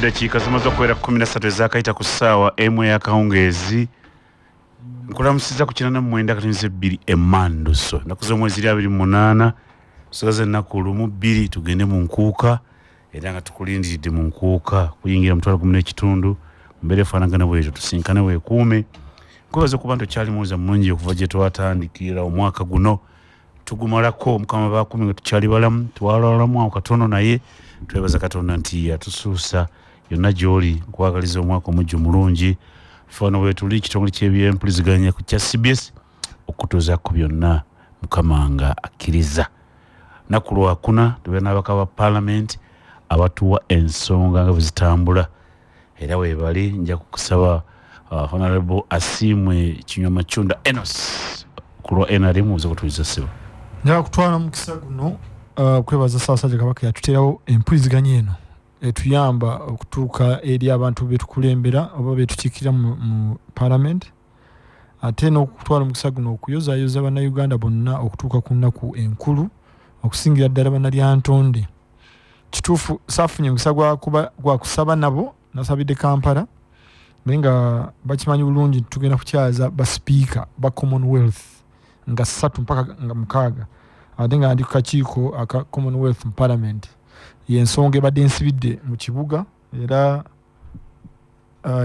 Dakika zimaze okubeera 13 ezakaita ku ssaawa emu ey'akawungeezi. Nkulamusiza ku 89.2 Emmanduso. Ennaku z'omwezi 28 tusigaze ennaku lumu 2 tugende mu nkuuka era nga tukulindiridde mu nkuuka kuyingira mu 12 mbeera efaanagana bwetyo tusinkane weekuume. Nkwebaza okuba nti okyali muwuliza mulungi okuva gye twatandikira omwaka guno tugumalako Mukama baakumi nga tukyali balamu twalalamu awo katono naye twebaza Katonda nti yatusuusa yonna gy'oli nkwagaliza omwaka omujju mulungi fano bwetuli ekitongole ky'ebyempuliziganya ku kya CBS okutuuza ku byonna Mukama nga akkiriza. Nnaku lwakuna tubeera n'abaka ba Parliament abatuwa ensonga nga bwe zitambula era weebali nja kukusaba Honorable Asimwe Kinyoma Chunda Enos ku lwa NRM uza kutuliza ssebo. Nja kutwala mukisa guno kwebaza Ssaabasajja Kabaka yatuteerawo empuliziganya eno etuyamba okutuuka eri abantu betukulembera oba betukiikirira mu Parliament ate n'okutwala mukisa guno okuyozaayoza bannayuganda bonna okutuuka ku nnaku enkulu okusingira ddala bannalyantonde. Kituufu saafunye mukisa gwa kusaba nabo nasabidde Kampala naye nga bakimanyi bulungi tugenda kukyaza basipiika ba Commonwealth nga 3 mpaka nga 6 ate nga ndi ku kakiiko aka Commonwealth mu Parliament y'ensonga ebadde ensibidde mu kibuga era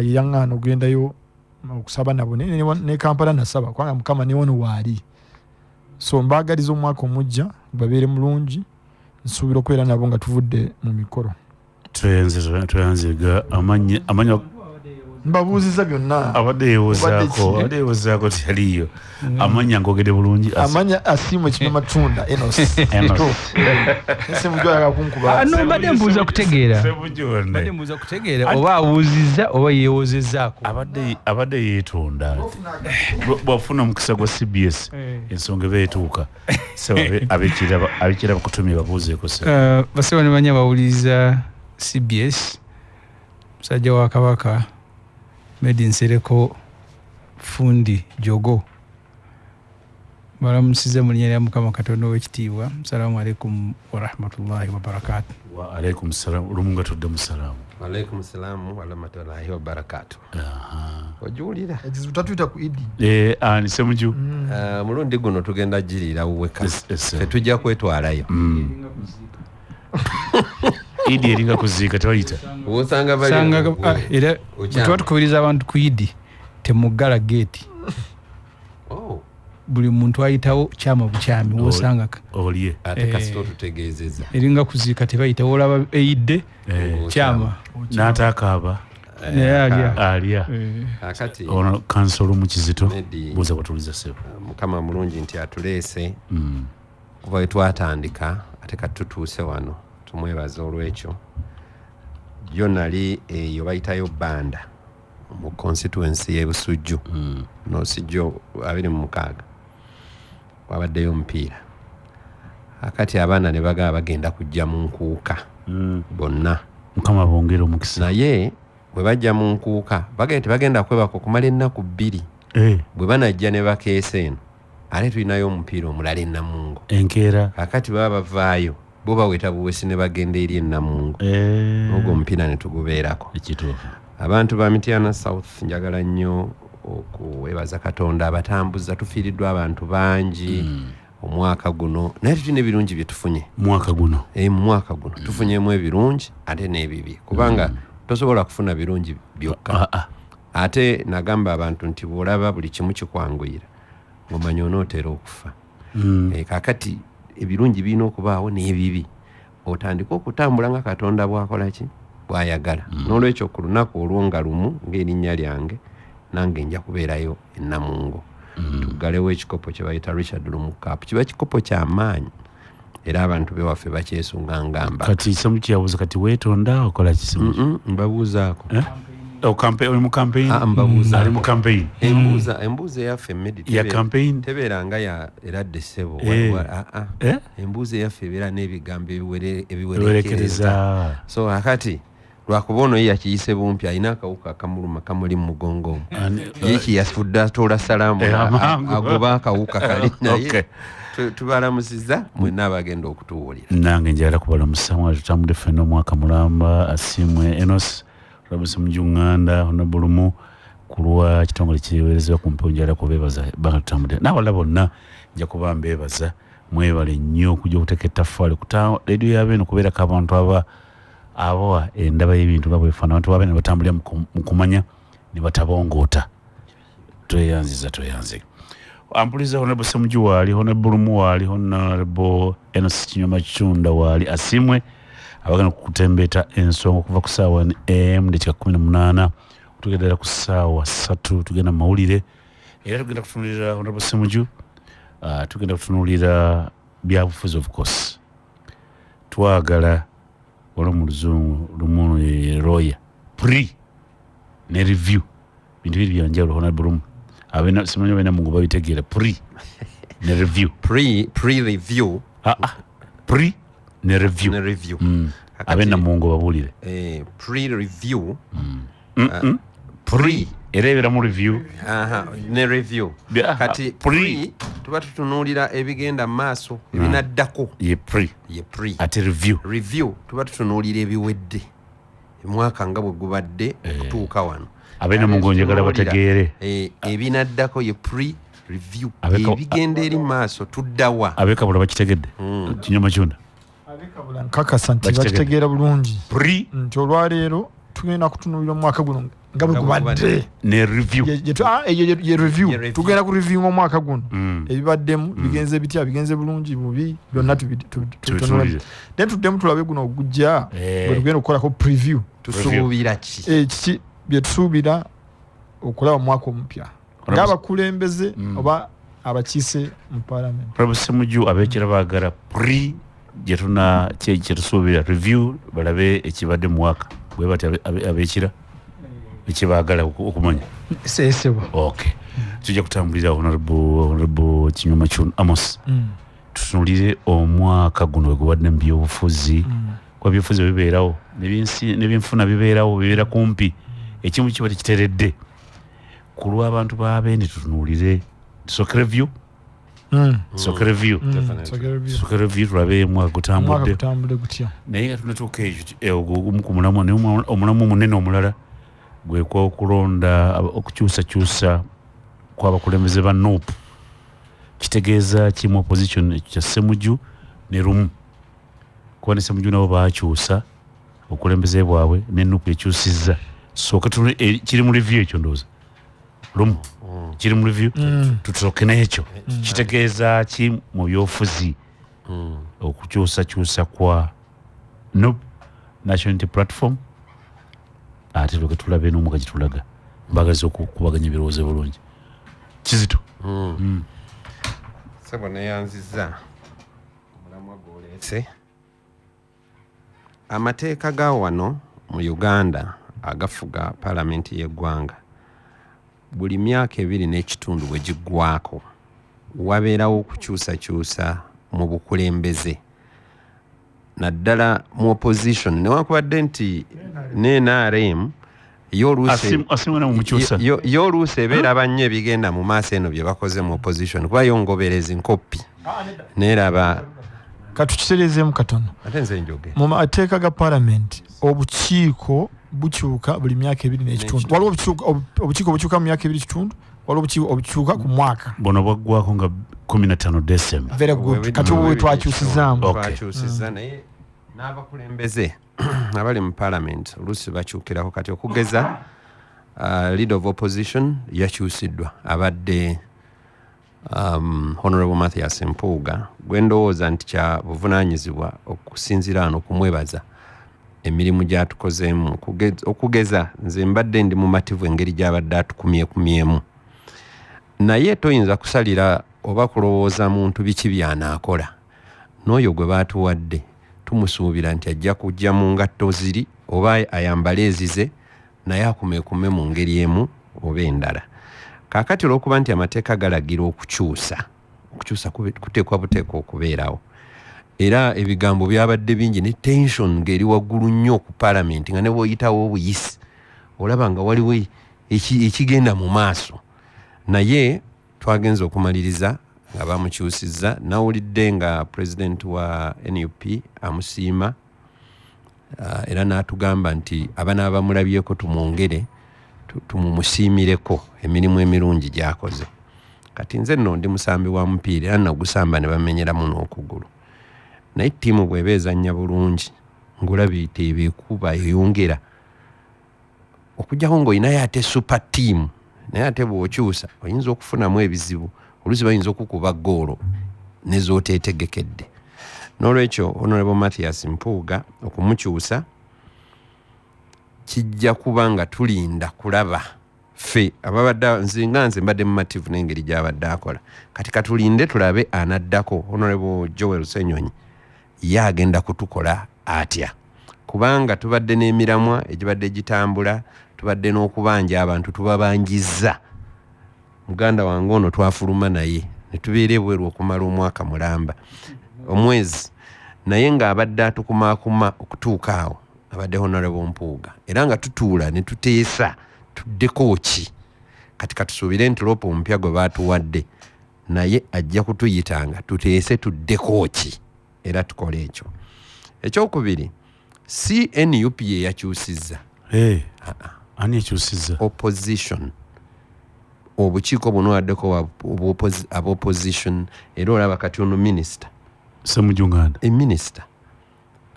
yaŋŋaana ogendayo okusaba nabo ne Kampala nasaba kubanga Mukama ne wano waali. So mbaagaliza omwaka omujja babeere mulungi nsuubira okubeera nabo nga tuvudde mu mikolo. Tweyanziga amanya mbabuuziza byonna abadde yeewozaako tiyaliyo amanya ngogede bulungi amanya Asimwe Kinyoma Chunda Enos ese mujwala kunkuba mbadde mbuuza kutegeera oba awuuzizza oba yeewozezaako abadde yeetonda bwafuna omukisa gwa CBS ensonga eba etuuka abekira bakutumye babuuzeeko baseba ne banya bawuliriza CBS musajja wa Kabaka Medi Nsereko Fundi Jogo balamusiza mu linnya lya Mukama Katonda ow'ekitiibwa. Assalamu alaikum wa rahmatullahi wa barakatuh. Wa alaikum salam lumunga tudde mu salaamu. Wa alaikum salam wa rahmatullahi wa barakatuh. Ojulira ekizibu tatuita ku Idi ani semuju mulundi guno tugenda jirira uweka tetujja kwetwalayo Idi eringa kuziika tewayita wosanga bali era tuba tukubiriza abantu ku Idi temugala geeti buli muntu ayitawo kyama bukyami wosanga oliye ate kasito tutegeezeza eringa kuziika tebayita olaba eyidde kyama n'ataakaaba alia akati ono kansolo mu Kizito buuza batuliza ssebo. Mukama mulungi nti atuleese kuva we twatandika ate katutuuse wano tumwebaza olw'ekyo. Yo nali eyo bayitayo bbanda mu constituency y'e Busujju Nosijjo 26 wabaddeyo omupiira akati abaana ne bagaba bagenda kujja mu nkuuka bonna Mukama bongera omukisa naye bwe bajja mu nkuuka bagenda kwebaka okumala ennaku 2 bwe banajja ne bakeesa eno ate tulinayo omupiira omulala e Namungo enkeera akati baba bavaayo bo baweta buwesi ne bagenda eri e Namungo ogwo omupiira ne tugubeerako ekituufu. Abantu ba Mityana South njagala nnyo okuwebaza Katonda abatambuza tufiiriddwa abantu bangi omwaka guno naye tulina ebirungi bye tufunye mwaka guno mwaka guno tufunyemu ebirungi ate n'ebibi kubanga tosobola kufuna birungi byokka ate nagamba abantu nti bw'olaba buli kimu kikwanguyira ng'omanya onootera okufa kakati ebirungi birina okubaawo n'ebibi otandika okutambula nga Katonda bw'akola ki bw'ayagala. N'olwekyo ku lunaku olwo nga lumu ng'erinnya lyange nange nja kubeerayo e Namungo tuggalewo ekikopo kye bayita Richard Lumukaapu kiba kikopo ky'amaanyi era abantu bewaffe bakyesunga ngamba kati samu kyabuuza kati weetonda okola kisimu mbabuuzaako oli mu campaign mbabuuza ali mu campaign embuuza eyaffe ya campaign tebeeranga ya eradde ssebo embuuza eyaffe ebeera n'ebigambo ebiwerekereza so akati lwakuba ono ye yakiyise bumpi alina akawuka akamuluma kamuli mu mugongo omwo yeki yafudde atoola salaamu agoba akawuka kali naye tubalamusiza mwenna abagenda okutuwulira. Nange njagala kubalamusa mwatutambudde ffenna omwaka mulamba Asimwe Enos Rabuse Mjunganda Honabulumu kulwa kitongole kiweerezebwa ku mponjala kubeebaza batambudde n'abalala bonna nja kuba mbeebaza mwebale nnyo okujja okuteeka ettaffaali ku leediyo yabeeno kubeerako abantu abo endaba y'ebintu nga bwefaana abantu babeeno batambulira mu kumanya ne batabongoota tweyanziza ampuliza Honorable Semuju waali Honorable Lumu waali Honorable Enos Kinyoma Kichunda waali asimwe abagana kutembeeta ensonga okuva ku ssaawa AM dakika 18 tugenda ku ssaawa 3 tugenda mu mawulire era tugenda kutunulira Honorable Semuju tugenda kutunulira byabufuzi of course twagala wala mu luzungu lumu lawyer pre ne review bintu biri byanjawulo Honorable Lumu abena simanyi bena mungu babitegeera pre ne review pre review pre ne review abena mungu babulire pre review pre erebera mu review ne review kati pre tuba tutunuulira ebigenda maaso ebinaddako ye pre ate review tuba tutunuulira ebiwedde omwaka nga bwe gubadde okutuuka wano abena mungu njagala bategeere ebinaddako ye pre review ebigenda eri maaso tuddawa abekabula bakitegedde Kinyoma Kichunda abekabula nkakasa nti bakitegeera bulungi pre nti olwaleero tugenda kutunuulira omwaka guno nga bwe gubadde ne review ye review tugenda ku review omwaka guno ebibaddemu bigenze bitya bigenze bulungi bubi byonna tutunulire then tuddemu tulabe guno ogujja bwe tugenda okukolako preview tusuubira kiki bye tusuubira okulaba omwaka omupya ng'abakulembeze oba abakiise mu parliament. Honorable Semuju abekera baagala pre gyetuna kyetusuubira review balabe ekibadde mu mwaka bwe bati abekira ekibaagala okumanya sesebwa okay tujja kutambulira Honorable Kinyoma Kichunda Amos tutunulire omwaka guno weguwadde mu byobufuzi kwa byobufuzi bibeerawo n'ebyenfuna bibeerawo bibeera kumpi ekimu kiba tekiteredde ku lw'abantu b'abendi tutunuulire tusooke review tulabe omwaka gutambudde naye nga tunatuuka ekyo ogumu ku omulamu munene omulala gwe okulonda okukyusakyusa kw'abakulembeze ba NUP kitegeeza kimu opposition kya Semuju ne Lumu kuba ne Semuju nabo baakyusa okulembeze bwabwe ne NUP ekyusizza sooka kiri mu review ekyo ndowooza Lumu kiri mu review tutusooke n'ekyo kitegeeza ki mu byobufuzi okukyusakyusa kwa NUP National Unity Platform ate lwe tulabe n'omwaka gitulaga mbagaza okubaganya ebirowoozo bulungi Kizito sebo neyanziza omulamwa gw'oleese amateeka ga wano mu Uganda agafuga palamenti y'eggwanga buli myaka 2.5 bwe giggwako wabeerawo okukyusakyusa mu bukulembeze naddala mu opposition newankubadde nti NRM y'oluusi ebeeraba nnyo ebigenda mu maaso eno bye bakoze mu opposition kuba yongobereza nkoppi neeraba katukitereezeemu katono ate nze njoge mu mateeka ga parliament obukiiko bukyuka buli myaka 2.5 waliwo obukiiko bukyuka mu myaka 2.5 waliwo obukiiko obukyuka ku mwaka bono bwaggwako nga 15 December very good kati obwe twakyusizaamu twakyusiza naye n'abakulembeze abali mu parliament oluusi bakyukirako kati okugeza leader of opposition yakyusiddwa abadde Honorable Mathias Mpuuga gwe ndowooza nti kya buvunaanyizibwa okusinziira wano okumwebaza emirimu gy'atukozeemu okugeza nze mbadde ndi mumativu engeri gy'abadde atukumyekumyemu naye toyinza kusalira oba kulowooza muntu biki by'anaakola n'oyo gwe baatuwadde tumusuubira nti ajja kujja mu ngatto ziri oba ayambale ezize naye akumekume mu ngeri emu oba endala kaakati olw'okuba nti amateeka galagira okukyusa kuteekwa buteekwa okubeerawo era ebigambo byabadde bingi ne tension ng'eri waggulu nnyo ku palamenti nga ne bw'oyitawo obuyisi olaba nga waliwo ekigenda mu maaso naye twagenza okumaliriza nga bamukyusizza nawulidde nga president wa NUP amusiima era n'atugamba nti abana abamulabyeko tumwongere tumumusiimireko emirimu emirungi gy'akoze. Kati nze nno ndi musambi wa mupiira era nagusamba ne bamenyeramu n'okugulu. Naye ttiimu bw'eba ezannya bulungi ngulabiyita ebikuba eyongera okujjaho ng'olinayo ate super team, naye ate bw'okyusa oyinza okufunamu ebizibu, oluusi bayinza okukuba ggoolo nezooteetegekedde. N'olwekyo Honorable Mathias Mpuuga okumukyusa kijja kuba nga tulinda kulaba ffe ababadde nze mbadde mumativu n'engeri gy'abadde akola. Kati katulinde tulabe anaddako Honorable Joel Ssenyonyi ye agenda kutukola atya, kubanga tubadde n'emiramwa egibadde gitambula, tubadde n'okubanja abantu tubabanjizza. Muganda wange ono twafuluma naye ne tubeera ebweru okumala omwaka mulamba omwezi, naye ng'abadde atukumaakuma okutuuka awo abadde Honorable Mpuuga, era nga tutuula ne tuteesa tuddeko ki. Kati katusuubire nti lopo omupya gwe baatuwadde naye ajja kutuyitanga tuteese tuddeko ki era tukole ekyo. Ekyokubiri, si NUP ye yakyusizza. Ani yakyusizza? Opposition. Obukiiko buno waddeko ab'opposition era olaba kati ono minisita Ssemujjunganda minisita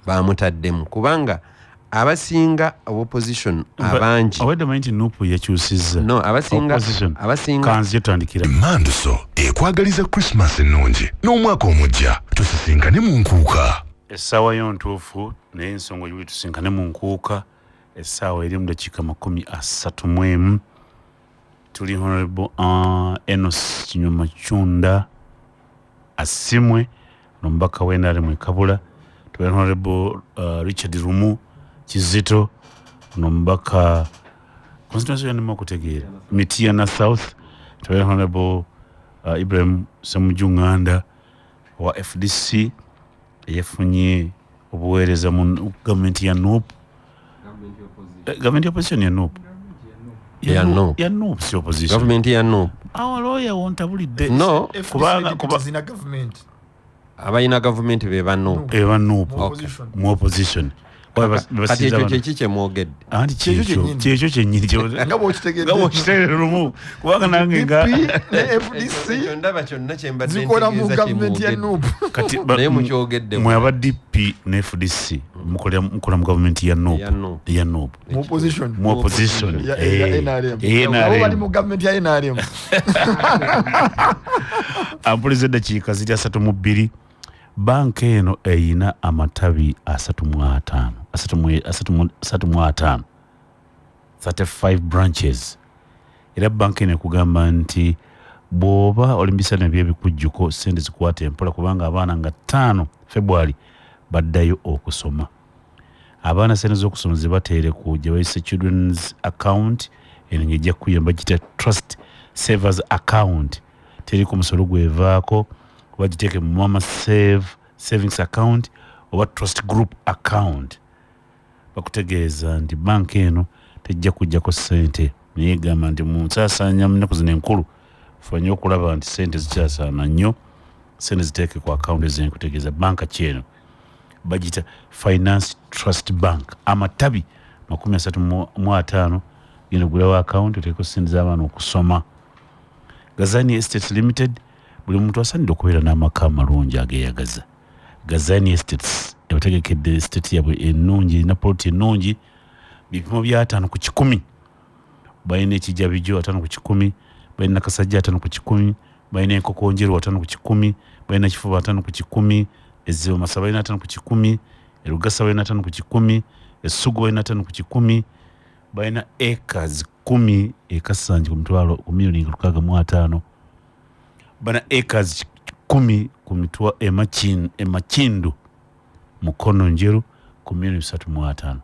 bamutaddemu kubanga abasinga opposition abangi awedde manyi nti nupu yakyusizza. No, abasinga kanzi tandikira Manduso ekwagaliza Christmas ennungi n'omwaka omujja tusisinkane mu nkuuka. essaawa yo ntuufu naye ensonga oyo tusinkane mu nkuuka essaawa eri mu dakiika 31. Tuli Honorable Enos Kinyoma Chunda Asimwe nomubaka w'NRM Kabula. Tuli Honorable Richard Rumu Kizito nomubaka constituency yanema okutegeera Mityana South. Tuli Honorable Ibrahim Ssemujjunganda wa FDC yafunye obuweereza mu gavumenti ya NUP. Gavumenti ya opposition ya NUP. Ya NUP si opposition. Gavumenti ya NUP. Lawyer wontabulidde. No. Kubanga zina government. Abayina gavumenti be ba NUP. Eba NUP. Mu opposition. Kati ekyo kyeki kyemwogedde. Anti kyekyo kyennyini nga bw'okitegeera lumu kubanga nange nga ekyo ndaba kyonna kyembadde zikola mu gavumenti ya NUP. kati naye mukyogedde mwe aba DP ne FDC mukola mu gavumenti ya NUP. Ya NUP. Mu opposition. Mu opposition. Ya NRM. Abo bali mu gavumenti ya NRM. Ampuliza eddakiika ziri 32. Banka eno eyina amatabi 35. 35 branches. Era banka eno ekugamba nti bw'oba olimbisana eby'ebikujjuko sente zikwata empola kubanga abaana nga 5 February baddayo okusoma. Abaana sente z'okusoma zibateere ku gye bayise children's account eno ng'ejja kuyamba gita trust savers account. Teri ku musolo gwevaako oba giteeke mu mama savings account oba trust group account. Bakutegeeza nti banka eno tejja kujjako ssente naye egamba nti mu nsaasaanya mu nnaku zino enkulu fanye okulaba nti ssente zikyasaana nnyo, ssente ziteeke ku account ezeni. Kutegeeza banka kyeno bagita Finance Trust Bank. Amatabi 35 genda gulawo account oteeko ssente z'abaana okusoma. Gazani Estates Limited buli muntu asanidde okubeera n'amaka amalungi ageeyagaza. Gazani Estates ebategekedde estate yabwe ennungi erina poloti ennungi bipimo bya 5 ku 100. Balina ekijabijo 5 ku 100, balina kasajja 5 ku 100, balina enkoko njeru 5 ku 100, balina kifuba 5 ku 100, ezzo masaba balina 5 ku 100, erugasa balina 5 ku 100, essugu balina 5 ku 100, balina acres 10 ekasanji ku mitwalo ku milioni 65. Bana acres 10 ku mitwa emakindu mukono njeru ku milioni 35.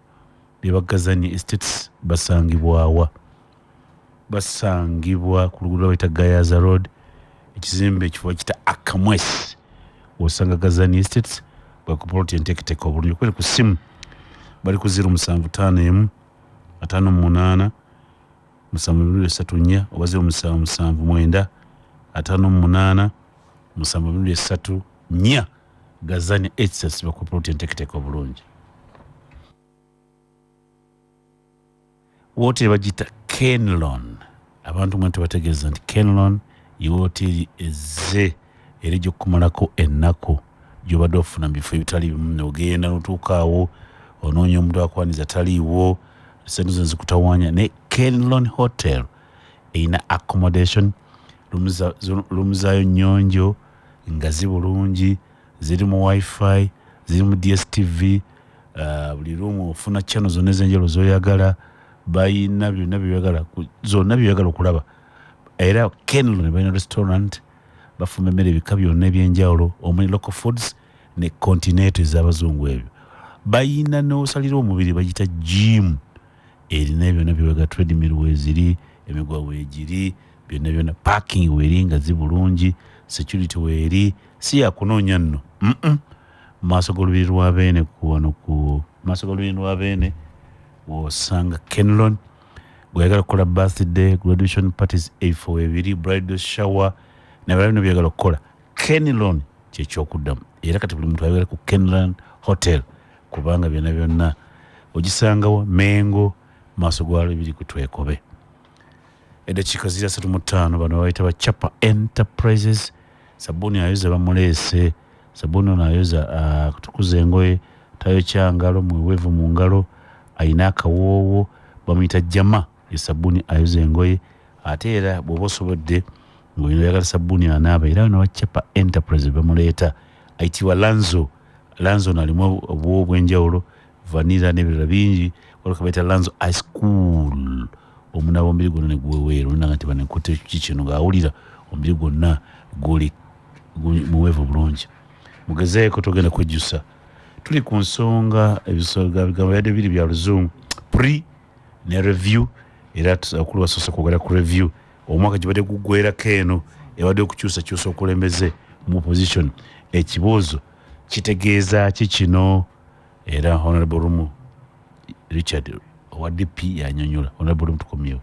Bebagazani Estates basangibwawa. Basangibwa ku luguudo lwayita Gayaza Road, ekizimbe ekifo kita Akamwesi. Osanga Gazani Estates bakupoloti enteketeka obulungi kweli ku simu bali ku 075 58 734 oba 079 58 734. Gazani Estates bakupoloti enteketeka obulungi. wooteri bagita Kenlon. Abantu mwe tebategeeza nti Kenlon ye wooteri ezze era gy'okumalako ennaku gy'obadde ofuna mu bifo ebitali bimu n'ogenda n'otuuka awo onoonya omuntu akwaniza taliiwo sente zo zikutawaanya ne Kenlon Hotel eyina accommodation lumu zaayo nnyonjo nga zibulungi ziri mu wifi ziri mu DSTV buli lumu ofuna channel zonna ez'enjawulo z'oyagala bayina byonna zonna by'oyagala okulaba era Kenlon balina restaurant bafumba emmere ebika byonna eby'enjawulo omuli local foods ne continent ez'abazungu ebyo bayina n'osalira omubiri bagita gym erina byonna by'oyagala treadmill weeziri emigwa weegiri byonna parking weeri nga zibulungi security weeri si yakunoonya nno maaso g'olubiri lwa Beene maaso g'olubiri lwa Beene w'osanga Kenlon bw'oyagala kukola birthday graduation parties efo ebiri bridal shower nabalala bino byagala okukola Kenlon kyekyokuddamu era kati buli muntu ayagala ku Kenlon Hotel kubanga byonna ogisangawo Mengo maaso g'olubiri ku Twekobe. Eddakiika ziri 35 bano bayita Bachapa Enterprises. Sabuni ayoza bamuleese sabuni ono ayoza kutukuza engoye tayokya ngalo mweweevu mu ngalo ayina akawoowo bamuyita Jama ye sabuni ayoza engoye ate era bw'oba osobodde ng'oyagala sabuni anaaba era bano Bachapa Enterprises bamuleeta ayitibwa Lanzo nalimu obuwo obw'enjawulo vanilla n'ebirala bingi waliwo kabayita Lanzo Ice Cool omunaaba omubiri gwonna ne guweweera olinaga nti banenkote kikino ng'awulira omubiri gwonna guli muweevu bulungi. Mugezeeko togenda kwejjusa tuli ku nsonga ebigambo yadde biri bya luzungu pre ne review era okulu basoose kwogera ku review omwaka gibadde guggweerako eno ebadde okukyusakyusa okulembeze mu opposition ekibuuzo kitegeeza ki kino era Honorable Rumu Richard owa DP yanyonyola Honorable Rumu tukomyewo.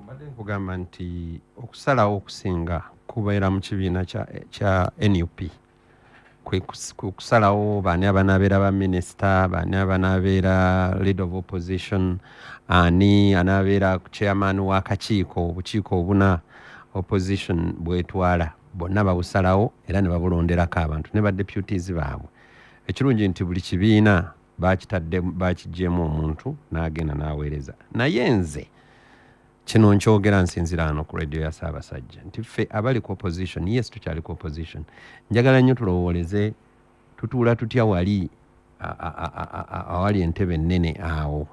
Mbadde nkugamba nti okusalawo okusinga kubeera mu kibiina kya NUP kusalawo baani abanaabeera ba minisita baani abanaabeera leader of opposition ani anaabeera chairman w'akakiiko obukiiko obuna opposition bwetwala bonna babusalawo era ne babulonderako abantu ne badeputies baabwe. Ekirungi nti buli kibiina bakiggyemu omuntu n'agenda n'aweereza naye nze kino nkyogera nsinzira hano ku radio ya Ssaabasajja nti ffe abali ku opposition yes tukyali ku opposition njagala nnyo tulowooleze tutuula tutya wali awali entebe ennene awo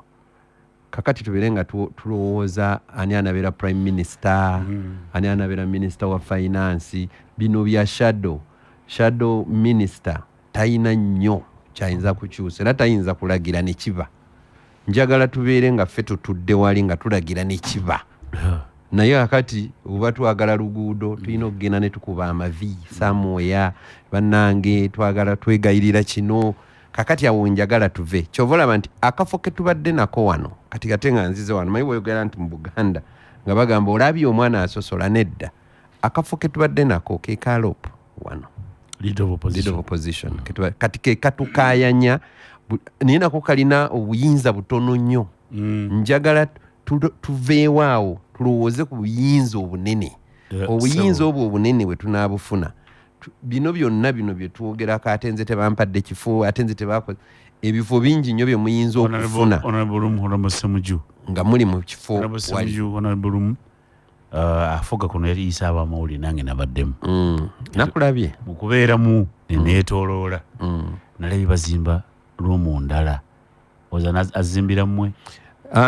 kakati tubeere nga tulowooza ani anabeera prime minister ani anabeera minister wa finance bino bya shadow minister tayina nnyo kyayinza kukyusa era tayinza kulagira ne kiba. Njagala tubeere nga ffe tutudde wali nga tulagira ne kiba naye akati oba twagala luguudo tulina okugenda ne tukuba amavi samoya bannange twagala twegayirira kino kakati awo njagala tuve kyova olaba nti akafo ke tubadde nako wano kati kate nga nzize wano mayi bweyogera nti mu Buganda nga bagamba olabye omwana asosola nedda akafo ke tubadde nako ke Kalop wano leader of opposition kati ke katukayanya niye nako kalina obuyinza butono nnyo njagala tuveewaawo tulowooze ku buyinza obunene obuyinza obwo obunene bwe tunaabufuna bino byonna bino bye twogerako ate nze tebampadde kifo ate nze tebakoze ebifo bingi nnyo bye muyinza okufuna nga muli mu kifo wali afuga kuno yali Isa abamawulire nange nabaddemu nakulabye mu kubeeramu neneetoloola nalabye bazimba rumu ndala oza azimbira mmwe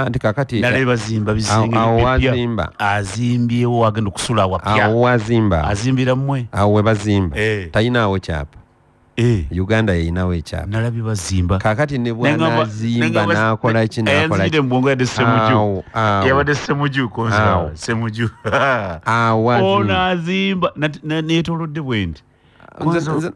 nti kakati nalabye bazimba bizimba azimbyewo agenda okusula awapya awo wazimba azimbira mmwe awo we bazimba talinawo kyapa Uganda yeyinawo ekyapa nalabye bazimba kakati ne bwanazimba nakola kinazide mbongo yadde Ssemuju yabadde Ssemuju konsa Ssemuju ona azimba netolodde bwendi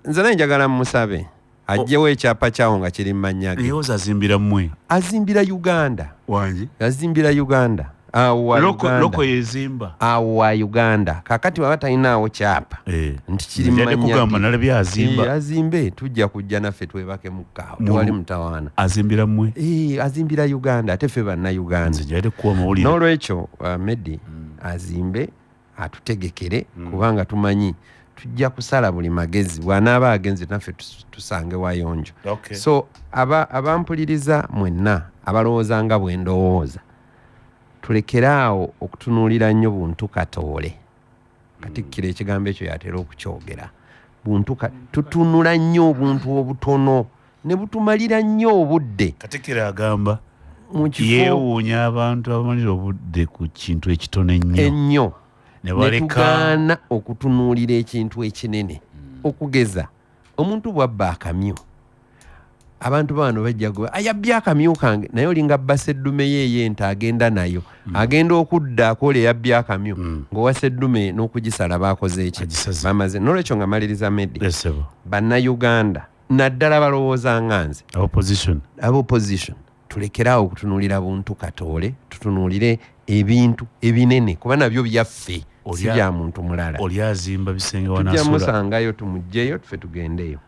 nze naye njagala musabe ajjewo ekyapa kyawo nga kiri mu mannya ge yoza azimbira mmwe azimbira Uganda wangi azimbira Uganda loko yezimba awa Uganda kakati baba talinawo kyapa nti kirimanya kugamba nalabye azimbe tujja kujja naffe twebake mukaawo tewali mutawaana azimbira mmwe azimbira Uganda ate ffe banna Uganda nzijade kuwa mawulire n'olwekyo Medi azimbe atutegekere kubanga tumanyi tujja kusala buli magezi bw'anaaba agenze naffe tusange wayonjo so abampuliriza mwenna abalowooza nga bwe ndowooza tulekeraawo okutunuulira nnyo buntu katoole Katikkiro ekigambo ekyo yatera okukyogera buntu tutunula nnyo obuntu obutono ne butumalira nnyo obudde. Katikkiro agamba yeewuunya abantu abamalira obudde ku kintu ekitono ennyo ne tugaana okutunuulira ekintu ekinene okugeza omuntu bw'abba akamyu abantu bano bajja kuba ayabbye akamyu kange naye olinga basseddume y'ente agenda nayo agenda okudda akola eyabbye akamyu ng'owaseddume n'okugisala baakoze eki bamaze n'olwekyo nga maliriza Medi bannayuganda naddala balowooza nga nze opposition tulekeraawo okutunuulira buntu katoole tutunuulire ebintu ebinene kuba nabyo byaffe si bya muntu mulala oli azimba bisenge wanasula tujja musangayo tumugjeyo tufe tugendeyo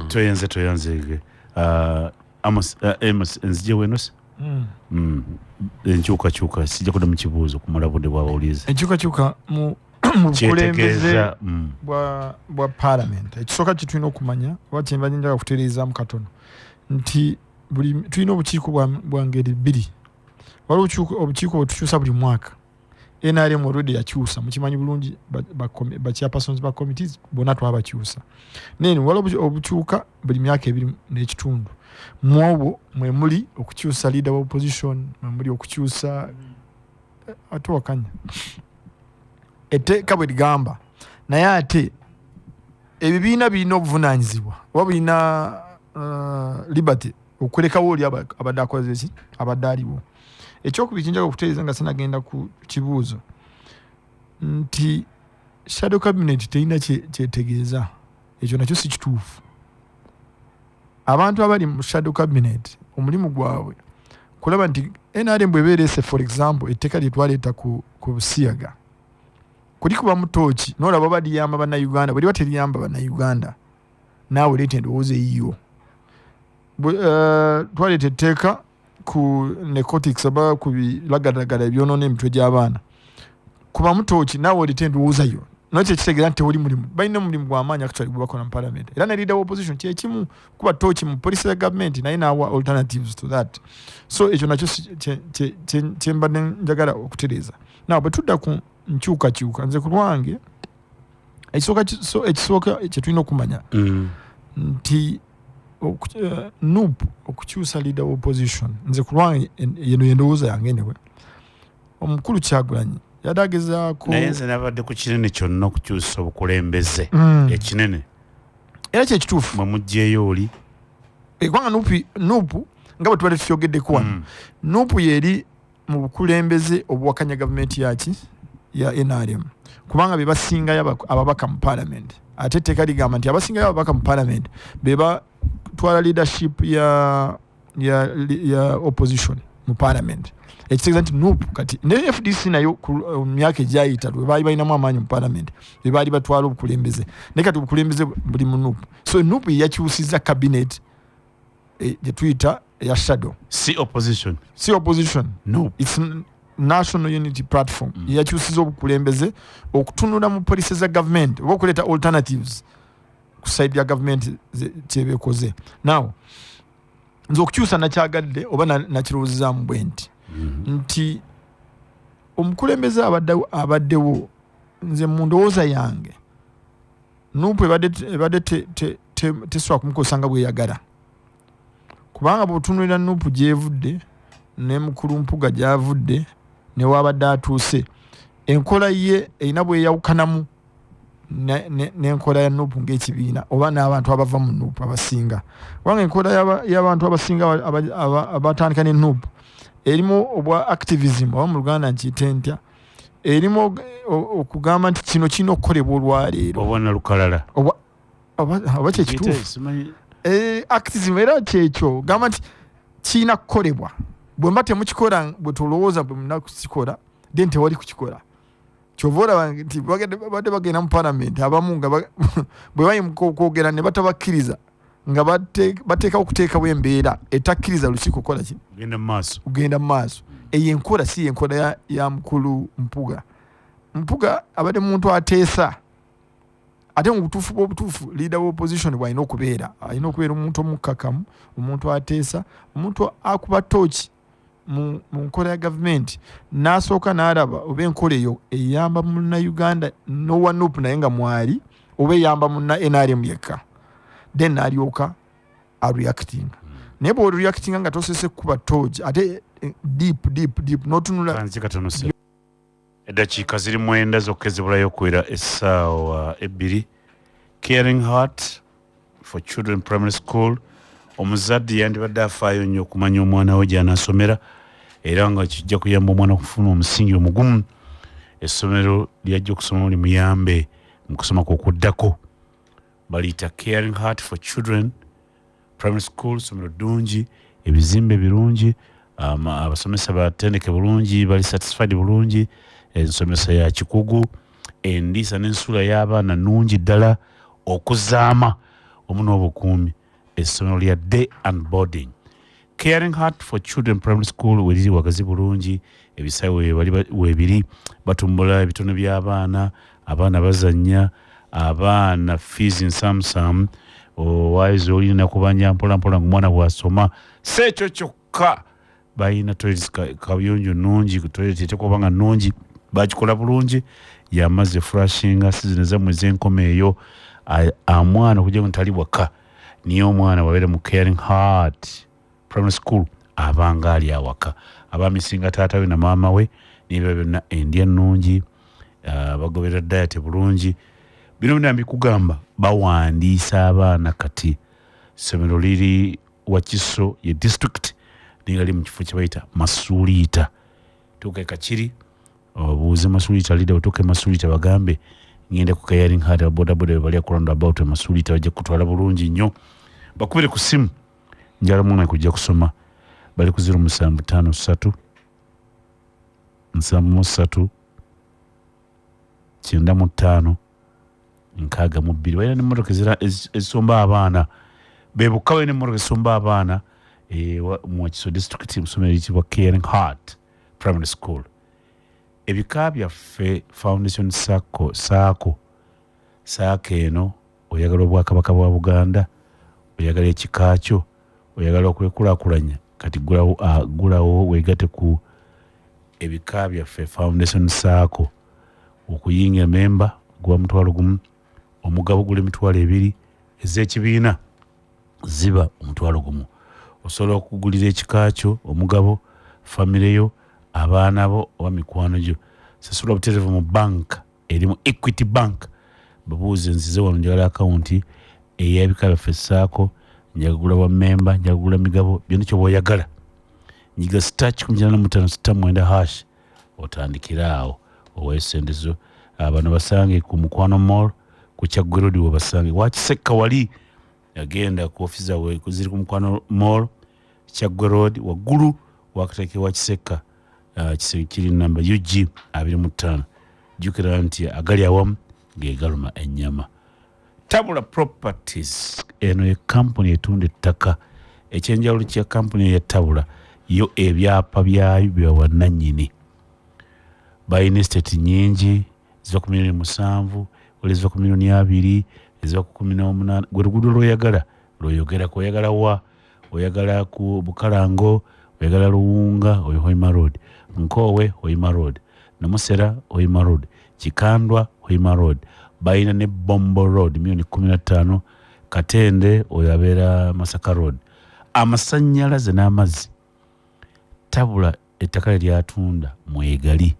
toyanze Amos nzije wenose enkyukakyuka sijja kudda mu kibuuzo kumala budde bw'abawulize enkyukakyuka mu bukulembeze bwa parliament ekisooka kye tulina okumanya oba kyemba njagala kutereezaamu katono nti tulina obukiiko bwa ngeri bbiri waliwo obukiiko bwetukyusa buli mwaka NRM already yakyusa mukimanyi bulungi ba chairpersons ba committees bonna twabakyusa nene waliwo obukyuka buli myaka ebiri n'ekitundu mwobwo mwe muli okukyusa leader of opposition mwe muli okukyusa atowakanya etteeka bwe ligamba naye ate ebibiina birina obuvunaanyizibwa oba birina liberty okulekawo oli abadde akoze ki abadde aliwo ekyokubiri kinjaga okutereeza nga sinagenda ku kibuuzo nti shadow cabinet terina kyetegeeza ekyo nakyo si kituufu abantu abali mu shadow cabinet omulimu gwabwe kulaba nti NRM bwebeerese for example etteeka lye twaleeta ku Busiyaga kulikuba mutooki n'olaba baliyamba bannayuganda bwe liba teriyamba bannayuganda naawe leeta endowooza eyiyo twaleeta etteeka ku narcotics aba ku bilagadagala ebyonoona emitwe gy'abaana kuba mutooki naawe oleta endowooza yo nakyo kitegeera nti tewali mulimu balina omulimu gw'amaanyi actually gwe bakola mu parliament era ne leader of opposition kyekimu kuba tooki mu policy ya government naye naawa alternatives to that so ekyo nakyo kyembadde njagala okutereeza nawe bwe tudda ku nkyukakyuka nze ku lwange ekisooka kyetulina okumanya nti NUP okukyusa leader of opposition nze ku lwange yeno yendowooza yange newe omukulu Kyagulanyi yadagezaako naye nze nabadde ku kinene kyonna okukyusa obukulembeze ekinene era kyekituufu mwe mugjeeyo oli kubanga NUP nga bwe tubadde tukyogeddeko wano NUP yeri mu bukulembeze obuwakanya gavumenti yaki ya NRM kubanga be basingayo ababaka mu parliament ate etteeka ligamba nti abasingayo ababaka mu parliament beba twala leadership ya opposition mu parliament ekitegeeza nti NUP kati ne FDC nayo ku myaka egyayita lwe baali balinamu amaanyi mu parliament be baali batwala obukulembeze naye kati obukulembeze buli mu NUP so NUP yakyusizza cabinet gye tuyita ya shadow si opposition no it's national unity platform yakyusiza obukulembeze okutunula mu policy za government oba okuleeta alternatives ku side ya government kyebekoze now nze okukyusa nakyagadde oba nakirowoozaamu bwe nti omukulembeze abaddewo nze mu ndowooza yange NUP ebadde tesobola kumukozesa nga bweyagala kubanga bw'otunulira NUP gyevudde ne mukulumpuga gyavudde ne wabadde atuuse enkola ye erina bweyawukanamu n'enkola ya NUP ng'ekibiina oba n'abantu abava mu NUP abasinga kubanga enkola y'abantu abasinga abatandika ne NUP erimu obwa activism oba mu Luganda nkiyite ntya erimu okugamba nti kino kirina okukolebwa olwaleero oba nalukalala oba kyekituufu activism era kyekyo gamba nti kirina kukolebwa bwe mbate mukikola bwe tulowooza bwe munakukikola then tewali kukikola kyovora wange nti badde bagenda mu parliament abamu nga bwe bayi kwogera ne batabakkiriza nga bateekawo okuteekawo embeera etakkiriza lukiiko kukola kino kugenda mu maaso eyo enkola si enkola ya mukulu Mpuga abadde muntu ateesa ate mu butuufu bw'obutuufu leader w'opposition bw'alina okubeera omuntu omukkakamu omuntu ateesa omuntu akuba tooki mu nkola ya gavumenti n'asooka n'alaba oba enkola eyo eyamba munnauganda nowa nupu naye nga mwali oba eyamba munna NRM yekka then n'alyoka areacting naye bw'oreactinga nga tosese kuba tooki ate deep n'otunula eddakiika ziri 9 zokka ezibulayo okuwera essaawa 2. Caring Heart for Children Primary School. Omuzadde yandibadde afaayo nnyo okumanya omwana we gy'anaasomera era nga kijja kuyamba omwana okufuna omusingi omugumu. Essomero lyajja okusoma limuyambe mu kusoma kw'okuddako. Baliyita Caring Heart for Children Primary School. Ssomero ddungi, ebizimbe birungi, abasomesa batendeke bulungi, bali satisfied bulungi, ensomesa ya kikugu, endiisa n'ensula y'abaana nnungi ddala, okuzaama omu n'obukuumi. Essomero lya day and boarding. Caring Heart for Children Primary School weriri wagazi bulungi, ebisaawe webiri, batumbula ebitone by'abaana, abaana bazannya, abaana fees nsamusamu, owaizo olina kubanja mpolampola ng'omwana bw'asoma. Si ekyo kyokka, balina toilets kabuyonjo nnungi, toilet etekobanga nnungi, bagikola bulungi, yamazze flashinga sizini zammwe ez'enkoma eyo, amwana okujja ntali waka. Niyo omwana wabeere mu Caring Heart Primary School abanga ali awaka. Abamisinga taata we na maama we niba byonna endya nnungi, bagoberera diet bulungi. Bino byonna mbikugamba bawandiisa abaana kati. Ssomero liri Wakiso ye district nigali mu kifo kye bayita Masuliita. Tuuke Kakiri obuuze Masuliita leader otuuke Masuliita bagambe ngende ku Caring Heart bodaboda bali akulanda about Masuliita bajja kutwala bulungi nnyo. Bakubire ku simu njala mwana kujja kusoma bali ku 0753 73 95 62. Bayina n'emmotoka ezisomba abaana bebukawe n'emmotoka ezisomba abaana mu Wakiso district mu ssomero eriyitibwa Caring Heart Primary School. Ebika byaffe Foundation saako eno oyagala obwakabaka bwa Buganda, oyagala ekika kyo, oyagala okwekulaakulanya kati gulawo weegate ku ebika byaffe Foundation saako. Okuyinga memba gwa mutwalo gumu, omugabo gula emitwalo 2 ez'ekibiina ziba omutwalo gumu. Osobola okugulira ekika kyo omugabo famire yo abaana bo oba mikwano gyo. Sasula buterevu mu bank erimu Equity Bank. Babuuze nzize wano njagala akawunti ey'ebika byaffe saako, njagula wa memba, njagula migabo, byonna kyo bw'oyagala. Nyiga *85 otandikira awo owaye sente zo. Abano basange ku Mukwano Mall ku Kyaggwe Road we basange. Wakisekka wali yagenda ku office we kuziri ku Mukwano Mall Kyaggwe Road waggulu wakateke Wakisekka kiri namba UG 25. Jukira nti agali awamu gegaluma ennyama. Tabula Properties eno ye company etunda ettaka. Ekyenjawulo kya company ya Tabula yo ebyapa byayo bya wannannyini. Bayina estate nyingi ziva ku $7,000,000, wale ziva ku $2,000,000, ziva ku $18,000,000. Gwe luguudo lw'oyagala lw'oyogerako. Oyagala wa? Oyagala ku Bukalango, oyagala Luwunga, Hoima Road. Nkowe, Hoima Road. Namusera, Hoima Road. Kikandwa, Hoima Road. Bayina ne Bombo Road, $15,000,000. Katende, oyabeera Masaka Road. Amasannyalaze n'amazzi. Tabula ettaka lyatunda mwegali.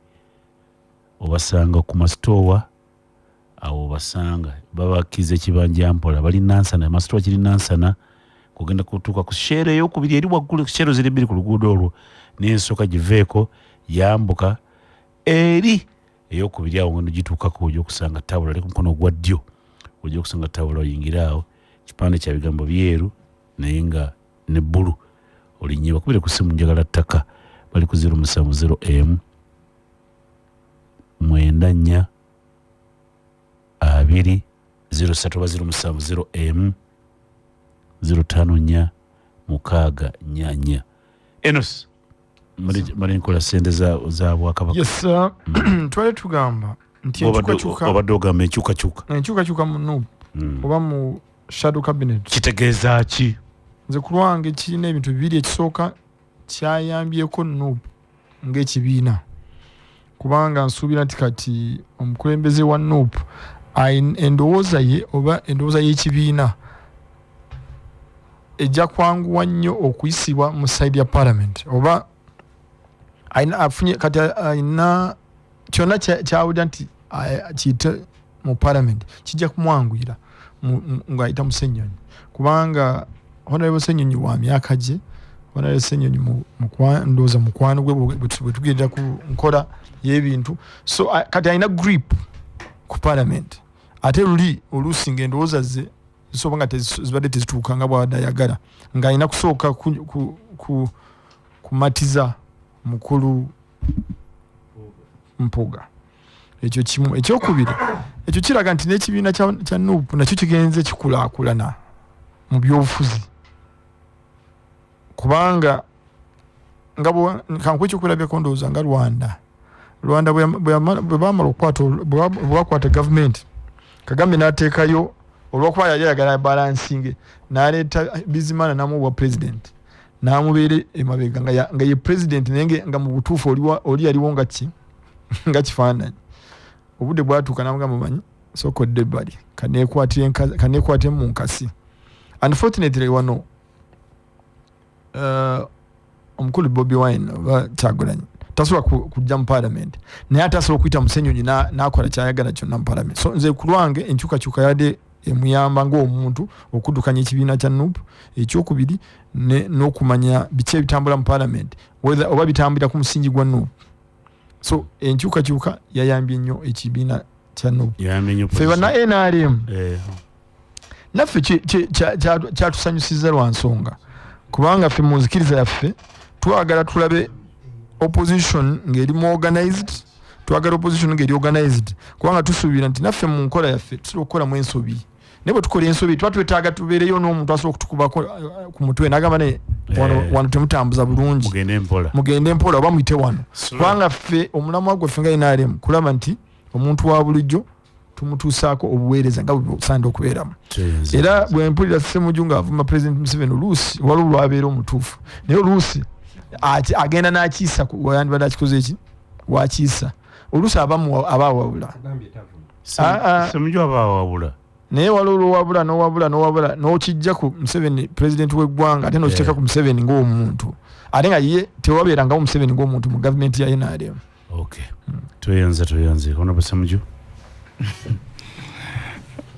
Obasanga ku masitowa awo basanga babakize kibanja mpola bali Nansana, masitowa kiri Nansana kugenda kutuuka ku shere ey'okubiri eri waggulu. Shere ziri bbiri ku luguudo olwo n'ensooka giveeko yambuka eri ey'okubiri awo ngendo gituukako ojja okusanga Tabula ali ku mukono ogwa ddyo. Ojja okusanga Tabula oyingira awo kipande kya bigambo byeru naye nga ne bbulu. olinye bakubire ku simu njagala ttaka bali ku 070M 94 2 07070M 054 6 Enos mali nkola sente za Bwakabaka. Yes, twale tugamba nti obadde ogamba enkyukakyuka mu NUP oba mu shadow cabinet kitegeeza ki? nze ku lwange kirina ebintu bibiri. Ekisooka kyayambyeko NUP ng'ekibiina, kubanga nsuubira nti kati omukulembeze wa NUP endowooza ye oba endowooza y'ekibiina ejja kwanguwa nnyo okuyisibwa mu side ya parliament, oba afunye kati ayina kyonna kyawulira nti kiyite mu parliament kijja kumwanguyira ng'ayita mu Ssenyonyi, kubanga Honorable Ssenyonyi wa myaka gye, Honorable Ssenyonyi ndowooza mukwano gwe bwe tugendera ku nkola y'ebintu, so kati ayina grip ku parliament. Ate luli oluusi ng'endowooza ze zisobola nga zibadde tezituuka nga bw'abadde ayagala, ng'ayina kusooka kumatiza mukulu Mpuuga. Ekyo kimu. Ekyokubiri, ekyo kiraga nti n'ekibiina kya NUP nakyo kigenze kikulaakulana mu byobufuzi, kubanga nga kankuwa ekyokulabirako ndowooza nga Rwanda bwe baamala bwakwata gavumenti, Kagame n'ateekayo olw'okuba yali ayagala balansinge, n'aleeta Bizimana n'amuwa president, n'amubeera emabega nga ye president naye nga mu butuufu oli yaliwo nga kifaananyi. Obudde bwatuuka n'amugamba manyi sokodde ebbali kaneekwatire mu nkasi. Unfortunately wano omukulu Bobi Wine oba Kyagulanyi tasobola kujja mu parliament, naye atasobola okuyita mu Ssenyonyi n'akola kyayagala kyonna mu parliament. So nze ku lwange enkyukakyuka yadde emuyamba ng'omuntu okuddukanya ekibiina kya NUP. Ekyokubiri n'okumanya biki ebitambula mu parliament oba bitambulira ku musingi gwa NUP. So enkyukakyuka yayambye nnyo ekibiina kya NUP. Ffe banna NRM naffe kyatusanyusiza lwa nsonga, kubanga ffe mu nzikiriza yaffe twagala tulabe opposition ng'eri organized, twagala opposition ng'eri organized, kubanga tusuubira nti naffe mu nkola yaffe tusobola okukolamu ensobi. Naye bwe tukola ensobi tuba twetaaga tubeereyo n'omuntu asobola okutukubako ku mutwe n'agamba naye wano temutambuza bulungi, mugende mpola oba muyite wano, kubanga ffe omulamwa gwaffe nga NRM kulaba nti omuntu wa bulijjo tumutuusaako obuweereza nga bwe busaanidde okubeeramu. Era bwe mpulira Ssemujju ng'avuma President Museveni oluusi waliwo lwabeera omutuufu, naye oluusi agenda n'akiisa wayandibadde akikoze eki wakiisa oluusi abaawabula Ssemujju abaawabula, naye waliwo lwowabula n'okijja ku Museveni president w'eggwanga ate n'okiteeka ku Museveni ng'omuntu ate nga ye tewabeerangawo Museveni ng'omuntu mu gavumenti ya NRM. Okay. Tweyanze Honorable Ssemujju.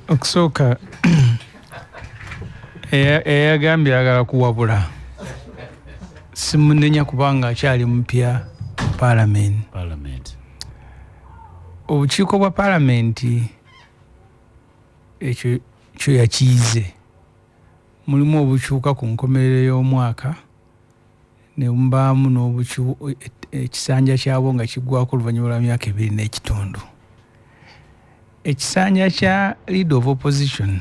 Okusooka eyagambye ayagala kuwabula simunenya kubanga akyali mupya parliament. Obukiiko bwa parliamenti ekyo kyo yakiize, mulimu obukyuka ku nkomerero y'omwaka ne mubaamu ekisanja kyabo nga kiggwako oluvannyuma lwa myaka 2 n'ekitundu. Ekisanja kya leader of opposition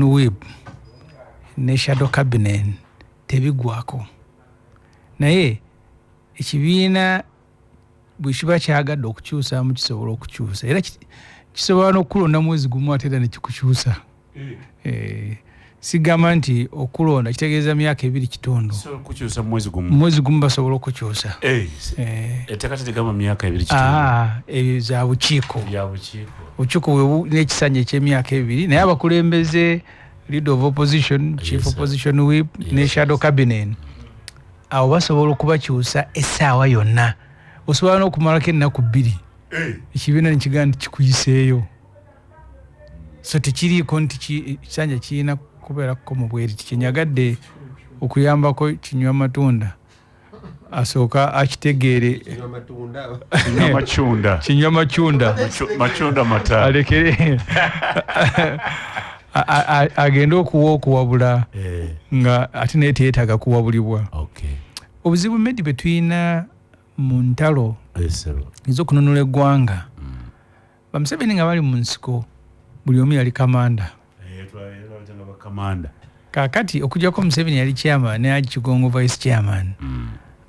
whip ne shadow cabinet tebiggwako, naye ekibiina bwe kiba kyagadde okukyusamu kisobola okukyusa, era kisobola n'okulonda mwezi gumu ate era ne kikukyusa. Sigamba nti okulonda kitegeeza myaka 2 kitundu. Kukyusa mwezi gumu basobola okukyusa. Etteeka tegamba myaka 2 kitundu. Za bukiiko. Bukiiko n'ekisanja eky'emyaka 2, naye abakulembeze leader of opposition, chief opposition whip ne shadow cabinet abo basobola okubakyusa essaawa yonna. Osobola n'okumalako ennaku 2 ekibiina nekigamba nti kikuyiseeyo. So tekiriiko nti ekisanja kirina kubeerako mu bweriti. Kyenyagadde okuyambako kinywa matunda asooka akitegeere kinywa macunda mata alekere agenda okuwabula nga ate naye teyeetaaga kuwabulibwa. Obuzibu Medi bwe tulina mu ntalo ez'okununula eggwanga, Bamuseveni nga bali mu nsiko buli omu yali kamanda. Kaakati okujjako Museveni yali chairman ne Haji Kigongo vice chairman,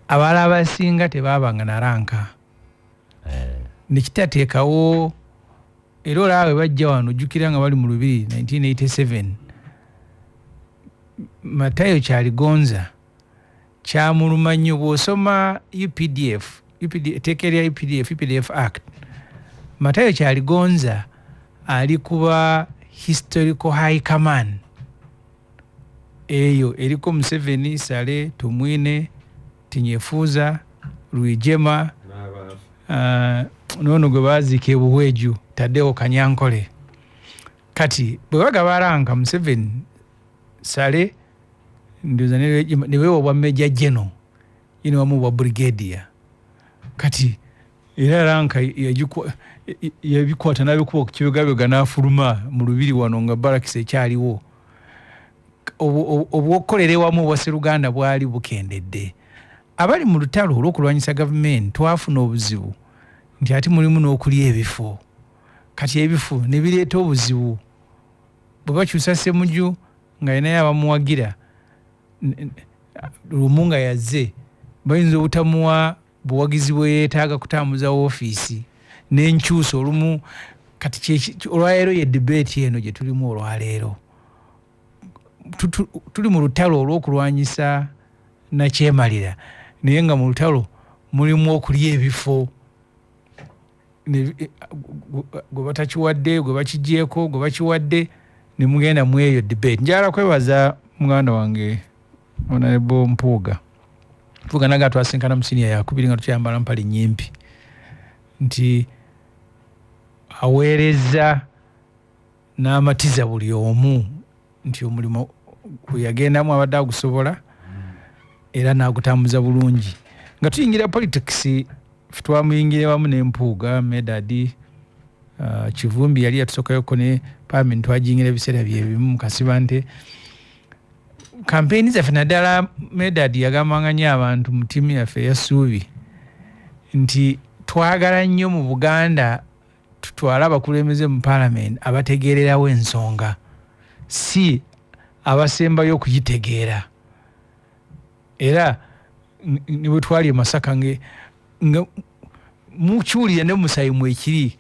abalala abasinga tebaabanga na ranka. Nekitateekawo era olaawe bajja wano ojjukira nga bali mu Lubiri 1987, Matayo Kyaligonza kyamuluma nnyo. Bw'osoma etteeka erya UPDF Act, Matayo Kyaligonza ali kuba historical high command eyo eriko Museveni, Sale, Tumwine, Tinyefuza, Rwigema, nono gwe baziika ebuhweju Tadeo Kanyankole. Kati bwe bagaba ranka Museveni, Sale ndoza ne wewa bwa Major General ino wamu bwa Brigadier. Kati era ranka yabikwata nabikuba ku kibegabiga n'afuluma mu Lubiri wano nga Barakisi ekyaliwo. Obwokolere wamu bwa Sseruganda bwali bukendedde. Abali mu lutalo olw'okulwanyisa gavumenti twafuna obuzibu nti ati mulimu n'okulya ebifo. Kati ebifo ne bireeta obuzibu. Bwe bakyusa Ssemujju nga yenaye abamuwagira lumu nga yazze, bayinza obutamuwa buwagizi bwe yeetaaga kutambuza woofiisi n'enkyusa olumu. Kati olwaleero ye debate eno gye tulimu olwaleero. Tuli mu lutalo olw'okulwanyisa nakyemalira, naye nga mu lutalo mulimu okulya ebifo. Gwe batakiwadde, gwe bakigyeko, gwe bakiwadde, ne mugenda mu eyo debate. Njala kwebaza muganda wange Honorable Mpuuga. Mpuuga naga twasinkana mu senior yakubiri nga tukyambala mpale nnyimpi nti aweereza n'amatiza buli omu nti omulimu gweyagendamu abadde agusobola era n'agutambuza bulungi. Nga tuyingira politics, twamuyingira wamu n'Empuuga, Medadi, Kivumbi yali yatusokayoko ne Parliament twajingira ebiseera byebimu Kasiba nte kampeni zaffe naddala Medadi yagambanga nnyo abantu mu ttiimu yaffe eya Ssuubi nti twagala nnyo mu Buganda tutwale abakulembeze mu Parliament abategeererawo ensonga, si abasembayo okuyitegeera. Era ne bwe twali e Masaka nga mukiwulira ne musayi mwekiri,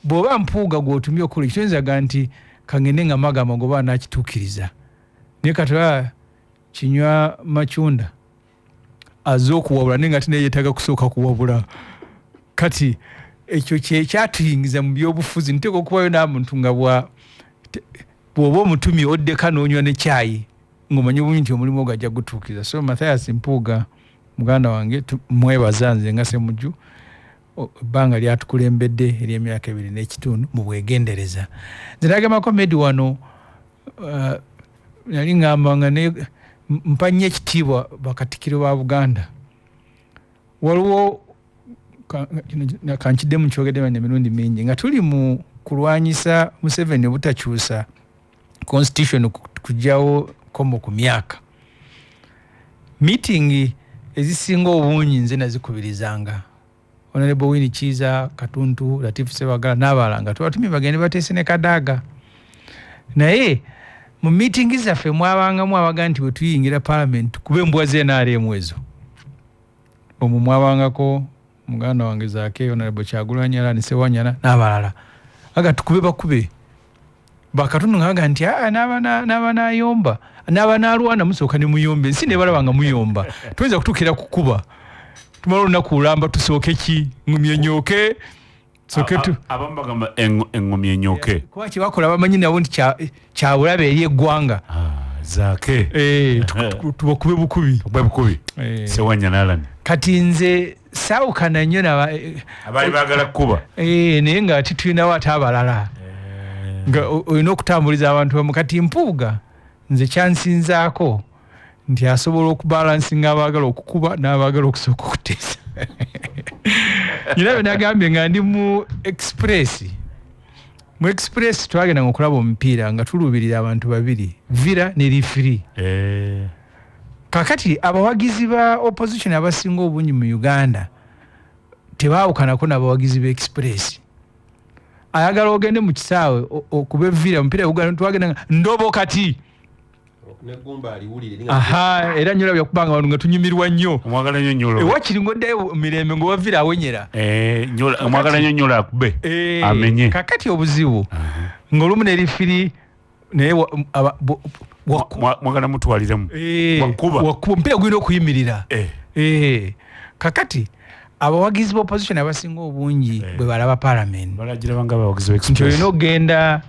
bw'oba Mpuuga gw'otumye okukola ekitwenzaga nti kangende nga magama goba nakituukiriza. Naye katola kinywa Machunda azze okuwabula naye nga tinaye yeetaaga kusooka kuwabula. Kati ekyo kyatuyingiza mu byobufuzi. Nteeka okubayo n'amuntu nga bw'oba omutumye oddeka n'onywa ne caayi ng'omanyi bulungi nti omulimu ogwo gutuukiriza. So Mathias Mpuuga muganda wange mwebaza nze nga Ssemujju ebbanga lyatukulembedde ery'emyaka 2 n'ekitundu mu bwegendereza. Nze nagemako Medi wano nali ngamba nga mpa nnyo ekitiibwa Bakatikkiro ba Buganda. Waliwo kankiddemu nkyogedde emirundi mingi nga tuli mu kulwanyisa Museveni obutakyusa constitution kujjawo komo ku myaka. Meeting ezisinga obungi nze nazikubirizanga Honorable Winnie Kiza, Katuntu, Latifu Ssebaggala n'abalala nga tubatumye bagende bateese ne Kadaga. Naye mu meeting zaffe mwabangamu abaga nti bwe tuyingira Parliament kube embwa z'NRM ezo. Omwo mwabangako muganda wange Zaake, Honorable Kyagulanyi, Alani Ssewanyana n'abalala. Aga tukube bakube. Bakatundu ngaga nti n'aba n'ayomba, n'aba n'alwana musooka ne muyombe. Nsi ne balabanga muyomba. Tuyinza kutuukira kukuba. Tumala olunaku olamba tusooke ki ngumyenyooke soke tu abambagamba engumyenyooke kuba kibakola bamanyi nabo nti kyabulabe eri eggwanga. Zaake tubakube bukubi Ssewanyana Alani. Kati nze saawukana nnyo abali baagala kukuba naye nga ati tulinawo ate abalala nga olina okutambuliza abantu bamu. Kati Mpuuga nze kyansinzaako nti asobola okubalansinga abaagala okukuba n'abaagala okusooka okuteesa. Nyina bwe nagambye nga ndi mu express mu express twagenda okulaba omupiira nga tulubirira abantu babiri Villa ne referee kakati abawagizi ba opposition abasinga obungi mu Uganda tebaawukanako n'abawagizi ba express ayagala ogende mu kisaawe okube Villa omupiira Uganda twagenda ndobo kati negumba aliwulire era nyola byakubanga abantu nga tunyumirwa nnyo omwagala nnyo nyolo ewakiri ngoddayo mirembe ngo Villa awenyera nyola omwagala nnyo nyolo akube amenye kakati obuzibu ng'olumu ne referee naye mwagala mutwaliramu wakuba omupiira gulina okuyimirira kakati abawagizi ba opposition abasinga obungi bwe balaba parliament balagirabanga abawagizi ba nti olina okugenda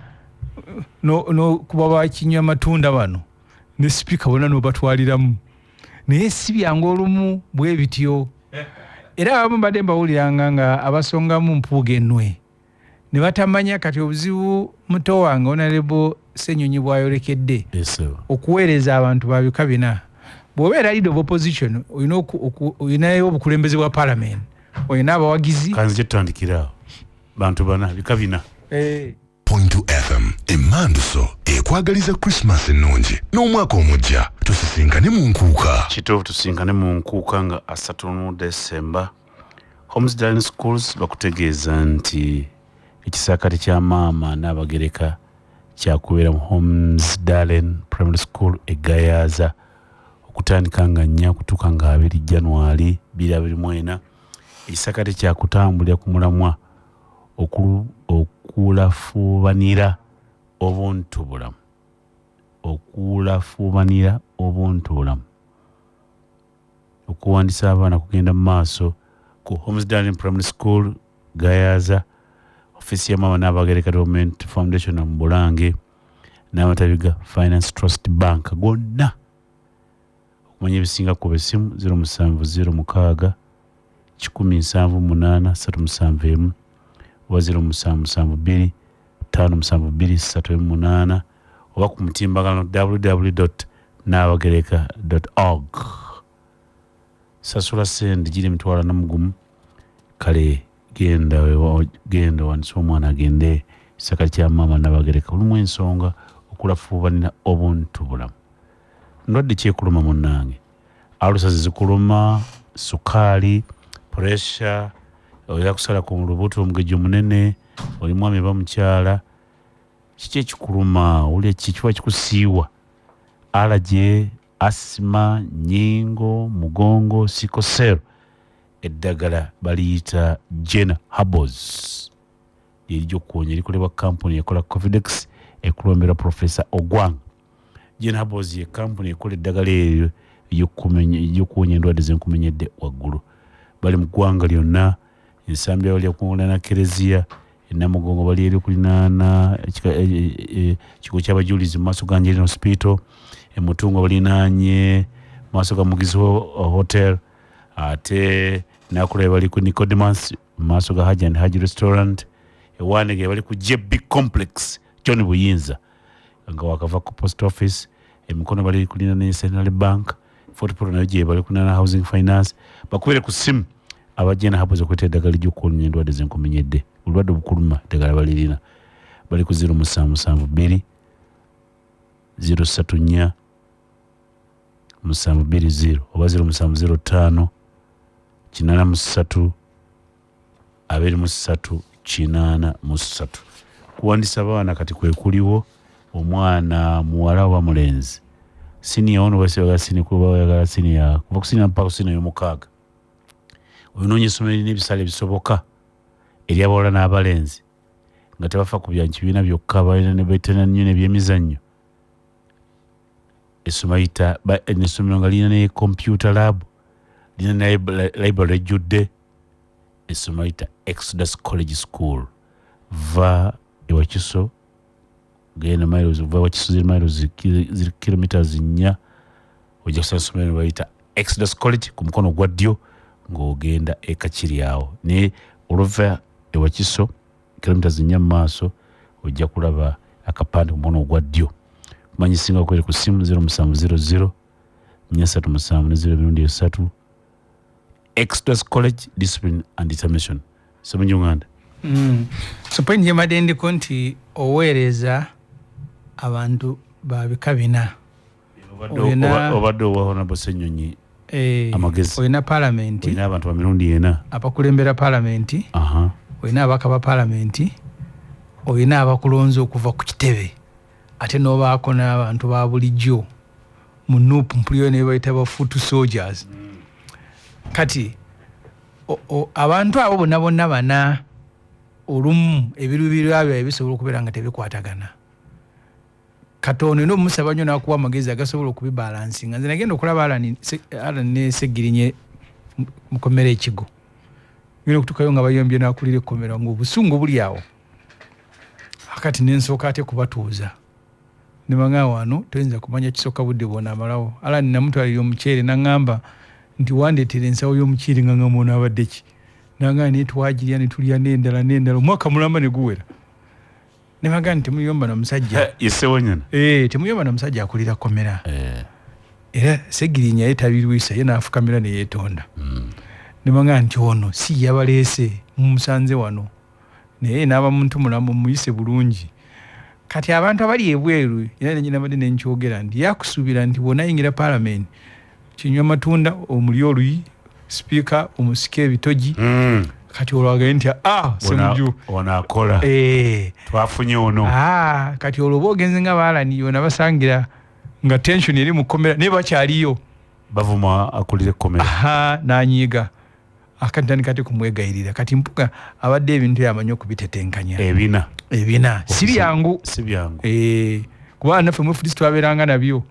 kuba bakinywa amatunda bano ne speaker bona n'obatwaliramu naye si byangu olumu bwe bityo era abamu badde mbawuliranga nga abasongamu mpuuga ennwe ne batamanya kati obuzibu muto wange Honorable Ssenyonyi bw'ayolekedde okuweereza abantu ba bika bina bw'obeera leader of opposition olinayo obukulembeze bwa parliament olina abawagizi kanzije tutandikira bantu bana bika bina Point FM Emanduso ekwagaliza Christmas ennungi n'omwaka omujja tusisinkane mu nkuuka kituufu tusisinkane mu nkuuka nga 3 December Homesdale Schools bakutegeeza nti ekisakati kya maama n'abagereka kyakubeera mu Homesdale Primary School egayaza okutandika nga 4 kutuuka nga 2 January 2024 ekisakati kyakutambulira ku mulamwa okulafuubanira obuntubulamu okuwandisa abaana kugenda mu maaso ku Homesdale Primary School gayaza ofisi ya maama n'abagereka Development Foundation mu Bulange n'amatabiga Finance Trust Bank gonna okumanya ebisinga ku besimu 0706 178 371 572 oba ku mutimbagano www.nabagereka.org sasula sendi giri mitwala namugumu kale genda wanisa omwana agende kisakati kya maama n'abagereka olumu ensonga okulafuubanira obuntubulamu ndwadde kyekuluma munnange alusa zikuluma sukaali pressure oyina kusala ku lubuto omugejo munene oli mwami ba mukyala kiki ekikuluma oli kikiwa kikusiiwa alaje asima nyingo mugongo sikosero eddagala baliyita Jena Herbals lirijjo kuwonya likolebwa kampuni ekola Covidex ekulombera Professor Ogwang. Jena Herbals ye kampuni ekola eddagala eryo ery'okuwonya endwadde zenkumenyedde waggulu bali mu ggwanga lyonna ensambya bali okulinaana Kkiriza enamugongo bali eri okulinaana kigo ky'abajulizi mu maaso ga Angelina Hospital emutungo balinaanye mu maaso ga Mugizi Hotel ate nakulabe bali ku Nicodemus mu maaso ga Haji and Haji Restaurant ewanege bali ku JB Complex John Buyinza nga wakava ku Post Office emikono bali kulinaana Central Bank Fort Portal nayo gye bali kulinaana Housing Finance bakubere ku simu abajena hapo kwete eddagala ly'okuwonya endwadde zenkumenyedde obulwadde obukuluma eddagala balirina bali ku 0772 034 720 oba 0705 83 23 83 kuwandisa abaana kati kwekuliwo omwana muwala wa mulenzi siniya ono basibaga sini kuba oyagala siniya kuva ku siniya mpaka ku siniya y'omukaaga oyinoonya essomero erina ebisale bisoboka eri abawala n'abalenzi nga tebafa ku bya kibiina byokka balina ne betena nnyo n'ebyemizannyo essomero nga lirina ne computer lab lirina ne library ejjudde essomero yita Exodus College School va ewakiso genda miles va wakiso ziri miles ziri kilometers 4 ojja kusanga essomero bayita Exodus College ku mukono gwa ddyo ng'ogenda ekakiri awo ne oluva ewakiso kilometers 4 mu maaso ojja kulaba akapande ku mukono ogwa ddyo kumanyi singa okwere ku simu 0700 437 Exodus College Discipline and Determination. Semenyo nganda. So so point ye madende konti owereza abantu babika bina obadde owaona Bosenyonyi amagezi oyina parliament oyina abantu ba mirundi ena abakulembera parliament oyina abaka ba parliament oyina abakulonze okuva ku kitebe ate n'obaako n'abantu ba bulijjo mu nuupu mpuliyo ne bayita ba foot soldiers kati abantu abo bonna bana olumu ebiruubirirwa byabwe bisobola okubeera nga tebikwatagana katono n'omusaba nnyo n'akuwa amagezi agasobola okubibalansinga nze nagenda okulaba Alan ne Segirinye mu komera ekigo ngenda okutuukayo nga bayombye n'akulira ekkomera ng'obusungu buli awo akati n'ensooka ate kubatuuza ne baŋŋamba wano toyinza kumanya kisooka budde bwona amalawo Alan namutwalira omuceere n'aŋŋamba nti wandeetera ensawo y'omuceere nga ŋŋamba onaabadde ki n'aŋŋamba naye twagirya ne tulya n'endala omwaka mulamba ne guwera ne bagamba nti temuyomba na musajja yesewo nyana temuyomba na musajja akulira komera era Segirinya yetabirwisa ye n'afukamira ne yeetonda ne bagamba nti ono si yabaleese mumusanze wano naye n'aba muntu mulamu muyise bulungi kati abantu abali ebweru era nenyina badde nenkyogera nti yakusuubira nti bw'onayingira parliament kinywa matunda omuli oluyi speaker omusike ebitogi kati olwagaye nti semuju onakola twafunye ono kati olwo boogenze nga baalani yona basangira nga tension eri mu komera naye bakyaliyo bavuma akulira komera nanyiiga akatani kati kumwegayirira kati mpuga abadde ebintu yamanyi okubitetenkanya ebina si byangu kuba naffe mwefuliisi twabeeranga nabyo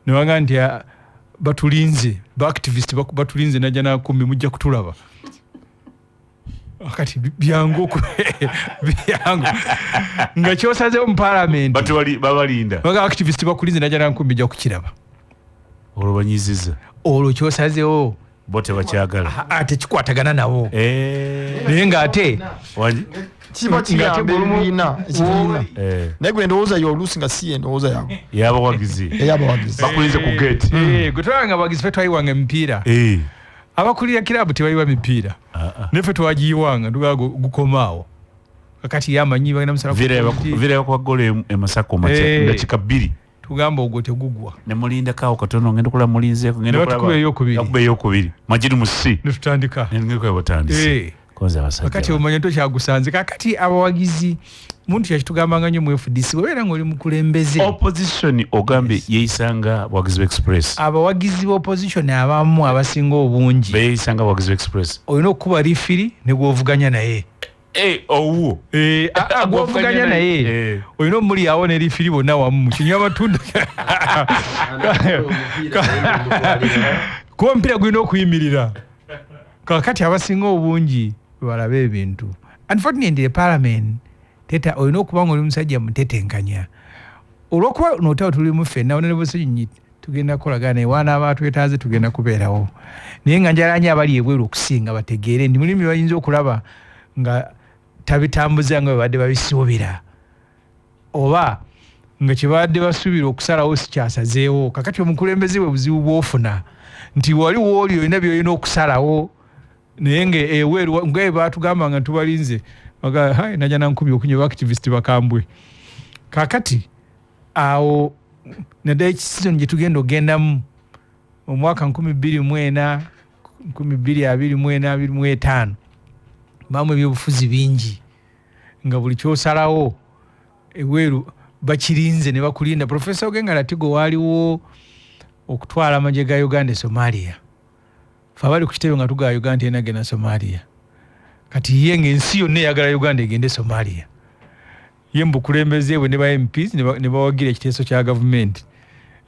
ne bagamba nti batulinze baactivist batulinze najja nakumi mujja kutulaba akati byangu nga kyosazeewo mu parliament babalinda baga activist bakulinze najja nakumi bijja kukiraba olwo banyiziza olwo kyosazeewo bo tebakyagala ate kikwatagana nabo naye ng'ate kiba kiyamba ebibiina ekibiina naye gwe ndowooza y'oluusi nga si endowooza yawe ey'abawagizi bakulinze ku gate gwe twabanga abawagizi fe twayiwanga emipiira abakulira kirabu tebayiwa mipiira neffe twagiyiwanga tugaa gukomaawo kakati yamanyi bagenda musala kwa golo emasaka omakya dakika 2 tugamba ogwo tegugwa ne mulinda kawo katono ngenda kula mulinzeeko ngenda kula eyokubiri majiri mu C ne tutandika ngenda kwa batandise koza basajja kakati omanya to kyagusanze kakati abawagizi muntu yakitugambanga nnyo mu FDC obeera ng'oli mukulembeze opposition ogambe yeisanga Wagizi Express abawagizi b'opposition abamu abasinga obungi beisanga Wagizi Express olina okuba rifiri ne gwovuganya naye owo gwovuganya naye olina omuli awo ne rifiri bonna wamu kinywa amatunda kuba omupiira gulina okuyimirira kakati abasinga obungi balabe ebintu unfortunately parliament teta olina okuba nga oli musajja mutetenkanya olwokuba notawo tulimu ffenna onene Bosenyonyi tugenda kukolagana naye waana abatwetaaze tugenda kubeerawo naye nga njalanyi abali ebweru okusinga bategeere ndi mulimi bayinza okulaba nga tabitambuza nga bebadde babisuubira oba nga kyebadde basuubira okusalawo sikyasazeewo kakati omukulembeze bwe buzibu bwofuna nti wali wooli olina byolina okusalawo naye ngaeweeru ngae baatugamba nga tubalinze najja nankumi okunywa activist bakambwe kakati awo naddala ekisizoni gye tugenda ogendamu omwaka 2024 2025 bamu ebyobufuzi bingi nga buli kyosalawo eweeru bakirinze ne bakulinda Profesa Ogenga Latigo waaliwo okutwala amagye ga Uganda Somalia fabali ku kitebe nga tugaa Uganda enagenda Somalia kati ye ng'ensi yonna eyagala Uganda egende Somalia ye mbukulembeze bwe ne ba MPs ne bawagira ekiteeso kya gavumenti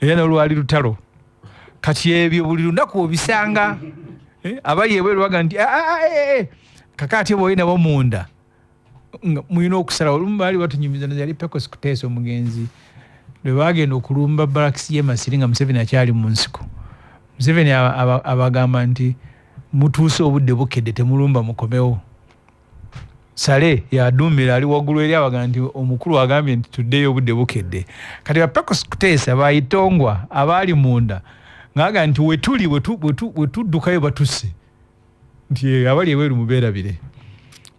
era n'olwali lutalo kati ebyo buli lunaku obisanga abali ebweru baga nti kakati bw'olina bo munda mulina okusala olumu baali batunyumiza yali Pecos Kuteesa omugenzi lwe bagenda okulumba Barracks y'e Masiri nga Museveni akyali mu nsiko Museveni abagamba nti mutuuse obudde bukedde temulumba mukomewo Sale yaduumira ali waggulu eri abaga nti omukulu agambye nti tuddeyo obudde bukedde kati Pecos Kuteesa bayitongwa abaali munda ng'aga nti wetuli wetuddukayo batusse nti abali eweeru mubeerabire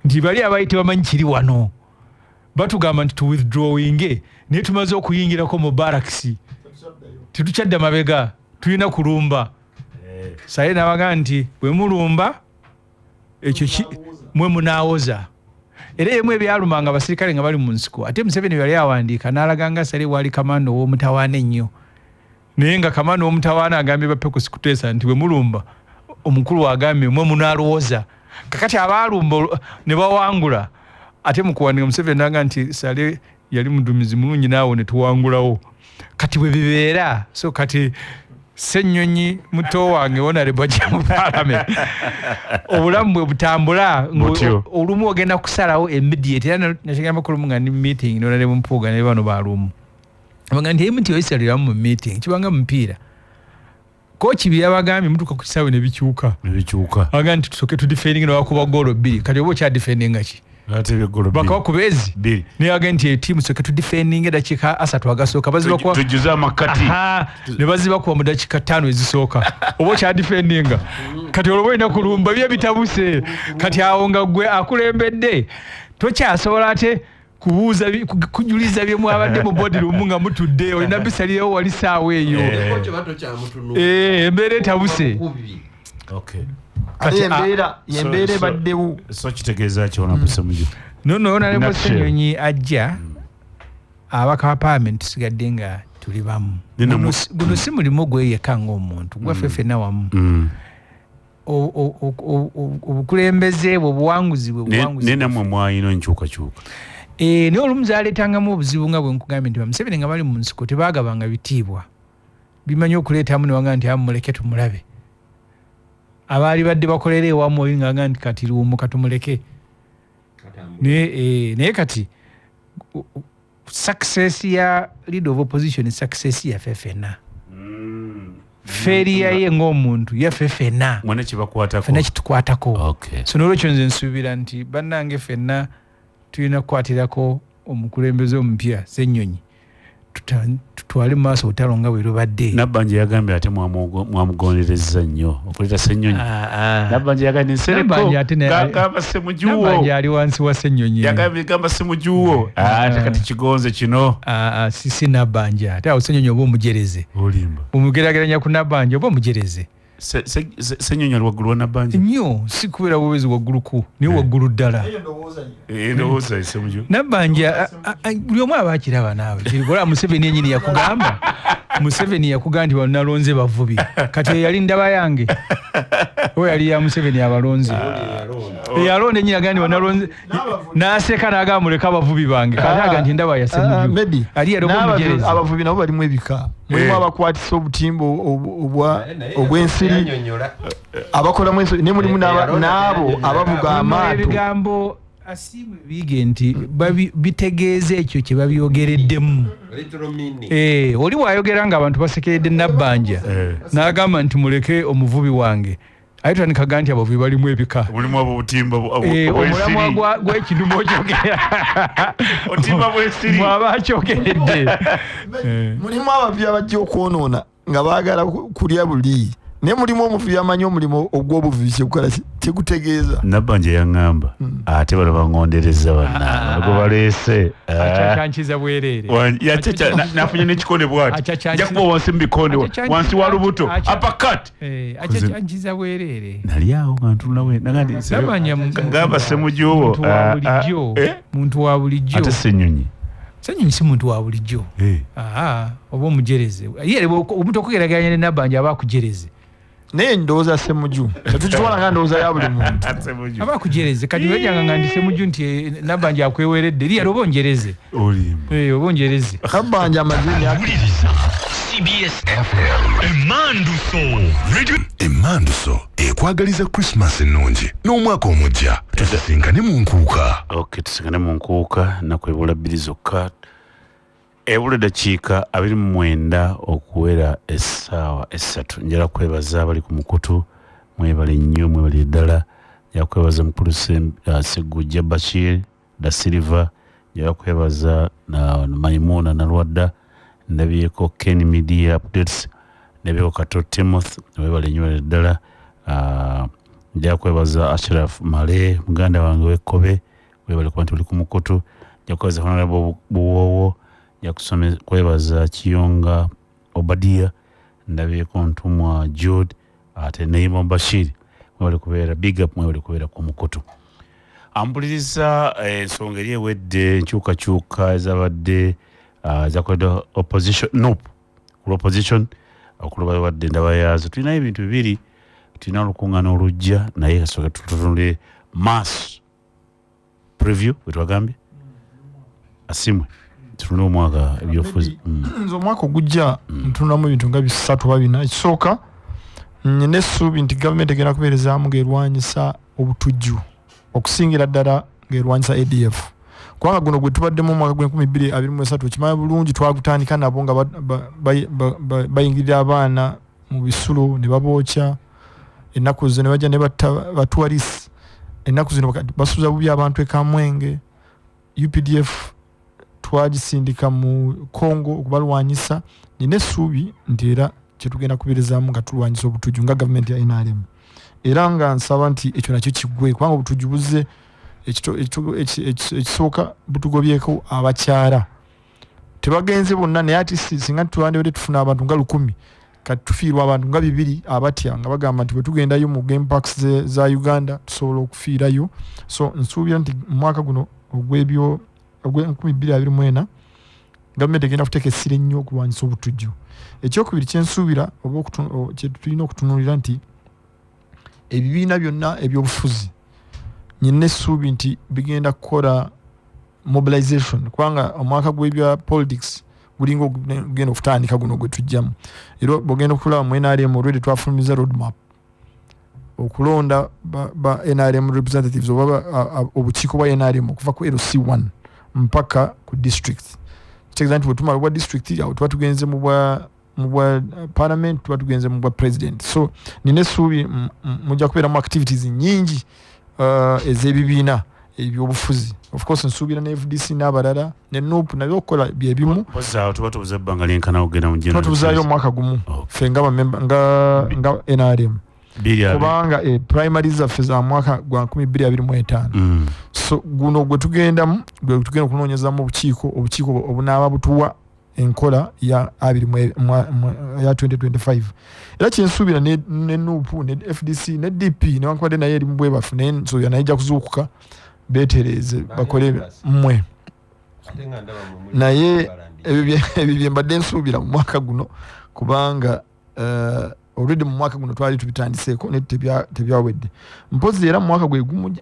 nti bali abaite bamanyi kiri wano batugamba nti tu withdrawing naye tumaze okuyingirako mu barracks tetukyadda mabega tulina kulumba saye nabaga nti bwe mulumba ekyo mwe munaawoza era yemwe ebyalumanga abasirikale nga bali mu nsiko ate Museveni yali awandiika n'alaganga sale wali kamando w'omutawaana ennyo naye nga kamando w'omutawaana agambye bapekusi kuteesa nti bwe mulumba omukulu agambye mwe munaalowooza kakati abaalumba ne bawangula ate mu kuwandiika Museveni n'agamba nti sale yali mudumizi mulungi naawo ne tuwangulawo kati bwe bibeera so kati Ssenyonyi muto wange honorable mu parliament obulamu bwe butambula olumu ogenda kusalawo immediate era nakigamba ku lumu nga ni meeting nolale mu mpuuga ne bano balumu abanga nti emuti oyisalira mu meeting kibanga mupiira kochi byabagambye mutuka ku kisawe ne bikyuka aga nti tusoke tu defending no wakuba golo 2 kati obo kya defending ki ate bigolo baka kubezi ne agenti team soke tu defending edakika asatu agasoka baziba kwa tujuza makati ne baziba kwa mu dakika 5 ezisoka obo kya defending kati olobo ina kulumba bya bitabuse kati awo gwe akulembedde tokyasobola ate kubuuza kujuliza bye mwabadde mu body room nga mutudde olina bisaliyo wali saawe eyo embere tabuse okay yembeere baddewo so kitegeeza kyona busemuju no na Ssenyonyi ajja abaka wa parliament sigadde nga tuli bamu guno si mulimu gweyeka ng'omuntu gwaffe ffenna wamu obukulembeze bwe obuwanguzi naye nammwe mwayina enkyukakyuka naye olumu zaaleetangamu obuzibu nga bwe nkugambye nti Museveni nga bali mu nsiko tebaagabanga bitiibwa bimanyi okuleetamu ne wagamba nti amuleke tumulabe abaali badde bakolera ewamu oyo nga nti kati luwumuka tumuleke naye kati success ya leader of opposition success ya ffenna failure ye ng'omuntu yaffe ffenna ffenna kitukwatako so n'olwekyo nze nsuubira nti bannange ffenna tulina kukwatirako omukulembeze omupya Ssenyonyi tutwale mu maaso obutalo nga bwe lubadde Nabbanja yagambye ate mwamugondereza nnyo okuleta Ssenyonyi Nabbanja yagambye gamba Ssemujuwo Nabbanja ali wansi wa Ssenyonyi yagambye gamba Ssemujuwo ate kati kigonze kino si Nabbanja ate awo Ssenyonyi oba omujereze olimba omugerageranya ku Nabbanja oba omujereze Ssenyonyi ali waggulu wa Nabbanja nnyo si kubeera buwezi wagguluku niye waggulu ddala ndowooza Ssemujuwo Nabbanja buli omu aba akiraba naawe kirikola Museveni yennyini yakugamba Museveni yakugamba nti banalonze bavubi kati yali ndaba yange oyo yali ya Museveni abalonze yalonde yennyini agamba nti banalonze n'aseka n'agamba muleka abavubi bange kati agamba nti ndaba ya Ssemujuwo ali yali omujerezi abavubi nabo balimu ebika mulimu abakwatisa obutimba obw'ensiri abakolamu ensiri ne mulimu n'abo abavuga amaato ebigambo asiimwe biige nti bitegeeza ekyo kye babyogereddemu oli bw'ayogera nga abantu basekeredde Nabbanja n'agamba nti muleke omuvubi wange ayitandikaga nti abavubi balimu ebika mulimu obutimba omulamwa gw'ekidumu okyogera otimba bw'ensiri mwaba akyogeredde mulimu abavubi abajja okwonoona nga baagala kulya buli naye mulimu omuvubi amanyi omulimu ogw'obuvubi kyegukola kyegutegeeza Nabbanja yaŋŋamba ate bano baŋŋondereza bannange gwe baleese akyakyankiza bwereere nafunye n'ekikonde bw'ati nja kuba wansi mu bikonde wansi wa lubuto apakat akyakyankiza bwereere nali awo nga ntunulawe ngamba Ssemujuwo muntu wa bulijjo ate Ssenyonyi Ssenyonyi si muntu wa bulijjo oba omujereze ye omuntu okugeraganya ne Nabbanja aba akujereze naye ndowooza Ssemuju tetukitwala nga ndowooza ya buli muntu aba akujereze kati wejanga nga ndi Ssemuju nti Nabbanja akweweredde liya oba onjereze oba onjereze Nabbanja amazini CBS FM Emanduso ekwagaliza Christmas ennungi n'omwaka omujja tusisinkane mu nkuuka tusisinkane mu nkuuka nakwebula 2 zokka ebula dakiika 29 okuwera essaawa 3 njala kwebaza abali ku mukutu mwebale nnyo mwebale ddala njala kwebaza mukulu Segujja Bashir da Silva njala kwebaza na Maimuna Nalwadda ndabyeko Ken Media Updates ndabyeko Kato Timothy mwebale nnyo ddala nja kwebaza Ashraf Male muganda wange w'ekkobe webale kuba nti oli ku mukutu nja kwebaza Honorable Buwowo nja kwebaza Kiyonga Obadia ndabyeko Ntumwa Jude ate Neimo Bashir mwebale kubeera big up mwebale kubeera ku mukutu ampuliriza ensonga eri ewedde enkyukakyuka ezabadde zakoledde opposition nope ku opposition okuloba wadde ndaba yaazo tulinayo ebintu bibiri tulina olukuŋŋaana olujja naye kasooka tutunule mass preview bwetwagambye asimwe tutunule omwaka ebyofuzi nze omwaka ogujja ntununamu ebintu nga 3 oba 4 ekisooka nyina essuubi nti gavumenti egenda kubeerezaamu ng'erwanyisa obutujju okusingira ddala ng'erwanyisa ADF kubanga guno gwe tubaddemu omwaka gw'2023 okimanya bulungi twagutandika nabo nga bayingirira abaana mu bisulo ne babookya ennaku zino ne bajja ne batuwarisi ennaku zino basuuza bubi abantu ekamwenge UPDF twagisindika mu Congo okubalwanyisa nina essuubi nti era kyetugenda kubeerezaamu nga tulwanyisa obutujju nga gavumenti ya NRM era nga nsaba nti ekyo nakyo kiggwe kubanga obutujju buzze ekisooka butugobyeko abakyala tebagenze bonna naye ati singa tuwandewere tufuna abantu nga 10 kati tufiirwa abantu nga 2 abatya nga bagamba nti bwe tugendayo mu game parks za Uganda tusobola okufiirayo so nsuubira nti mu mwaka guno ogw'2024 gavumenti egenda kuteeka essira ennyo okulwanyisa obutujju ekyokubiri kyensuubira oba kyetulina okutunuulira nti ebibiina byonna ebyobufuzi nyina essuubi nti bigenda kukola mobilization kubanga omwaka gw'ebya politics gulinga ogenda okutandika guno gwe tujjamu era bwogenda okulaba mu NRM already twafulumiza roadmap okulonda ba NRM representatives oba obukiiko bwa NRM okuva ku LC1 mpaka ku district kitegeeza nti bwe tumala obwa district awo tuba tugenze mu bwa parliament tuba tugenze mu bwa president so nina essuubi mujja kubeeramu activities nyingi ez'ebibiina ebyobufuzi of course nsuubira ne FDC n'abalala ne NUP nabyo okukola bye bimu tuba tubuza ebbanga lyenkana okugenda mu general tuzaayo omwaka gumu ffe nga NRM kubanga primary zaffe za mwaka gwa 2025 so guno gwe tugenda okunoonyezamu obukiiko obunaaba butuwa enkola ya 2025 era kyensuubira ne NUP ne FDC ne DP newankubadde naye eri mu bwebafu naye nsoya naye ejja kuzuukuka beetereze bakole mmwe naye ebyo bye mbadde nsuubira mu mwaka guno kubanga already mu mwaka guno twali tubitandiseeko ne tebyawedde mpozi era mu mwaka gwe gumu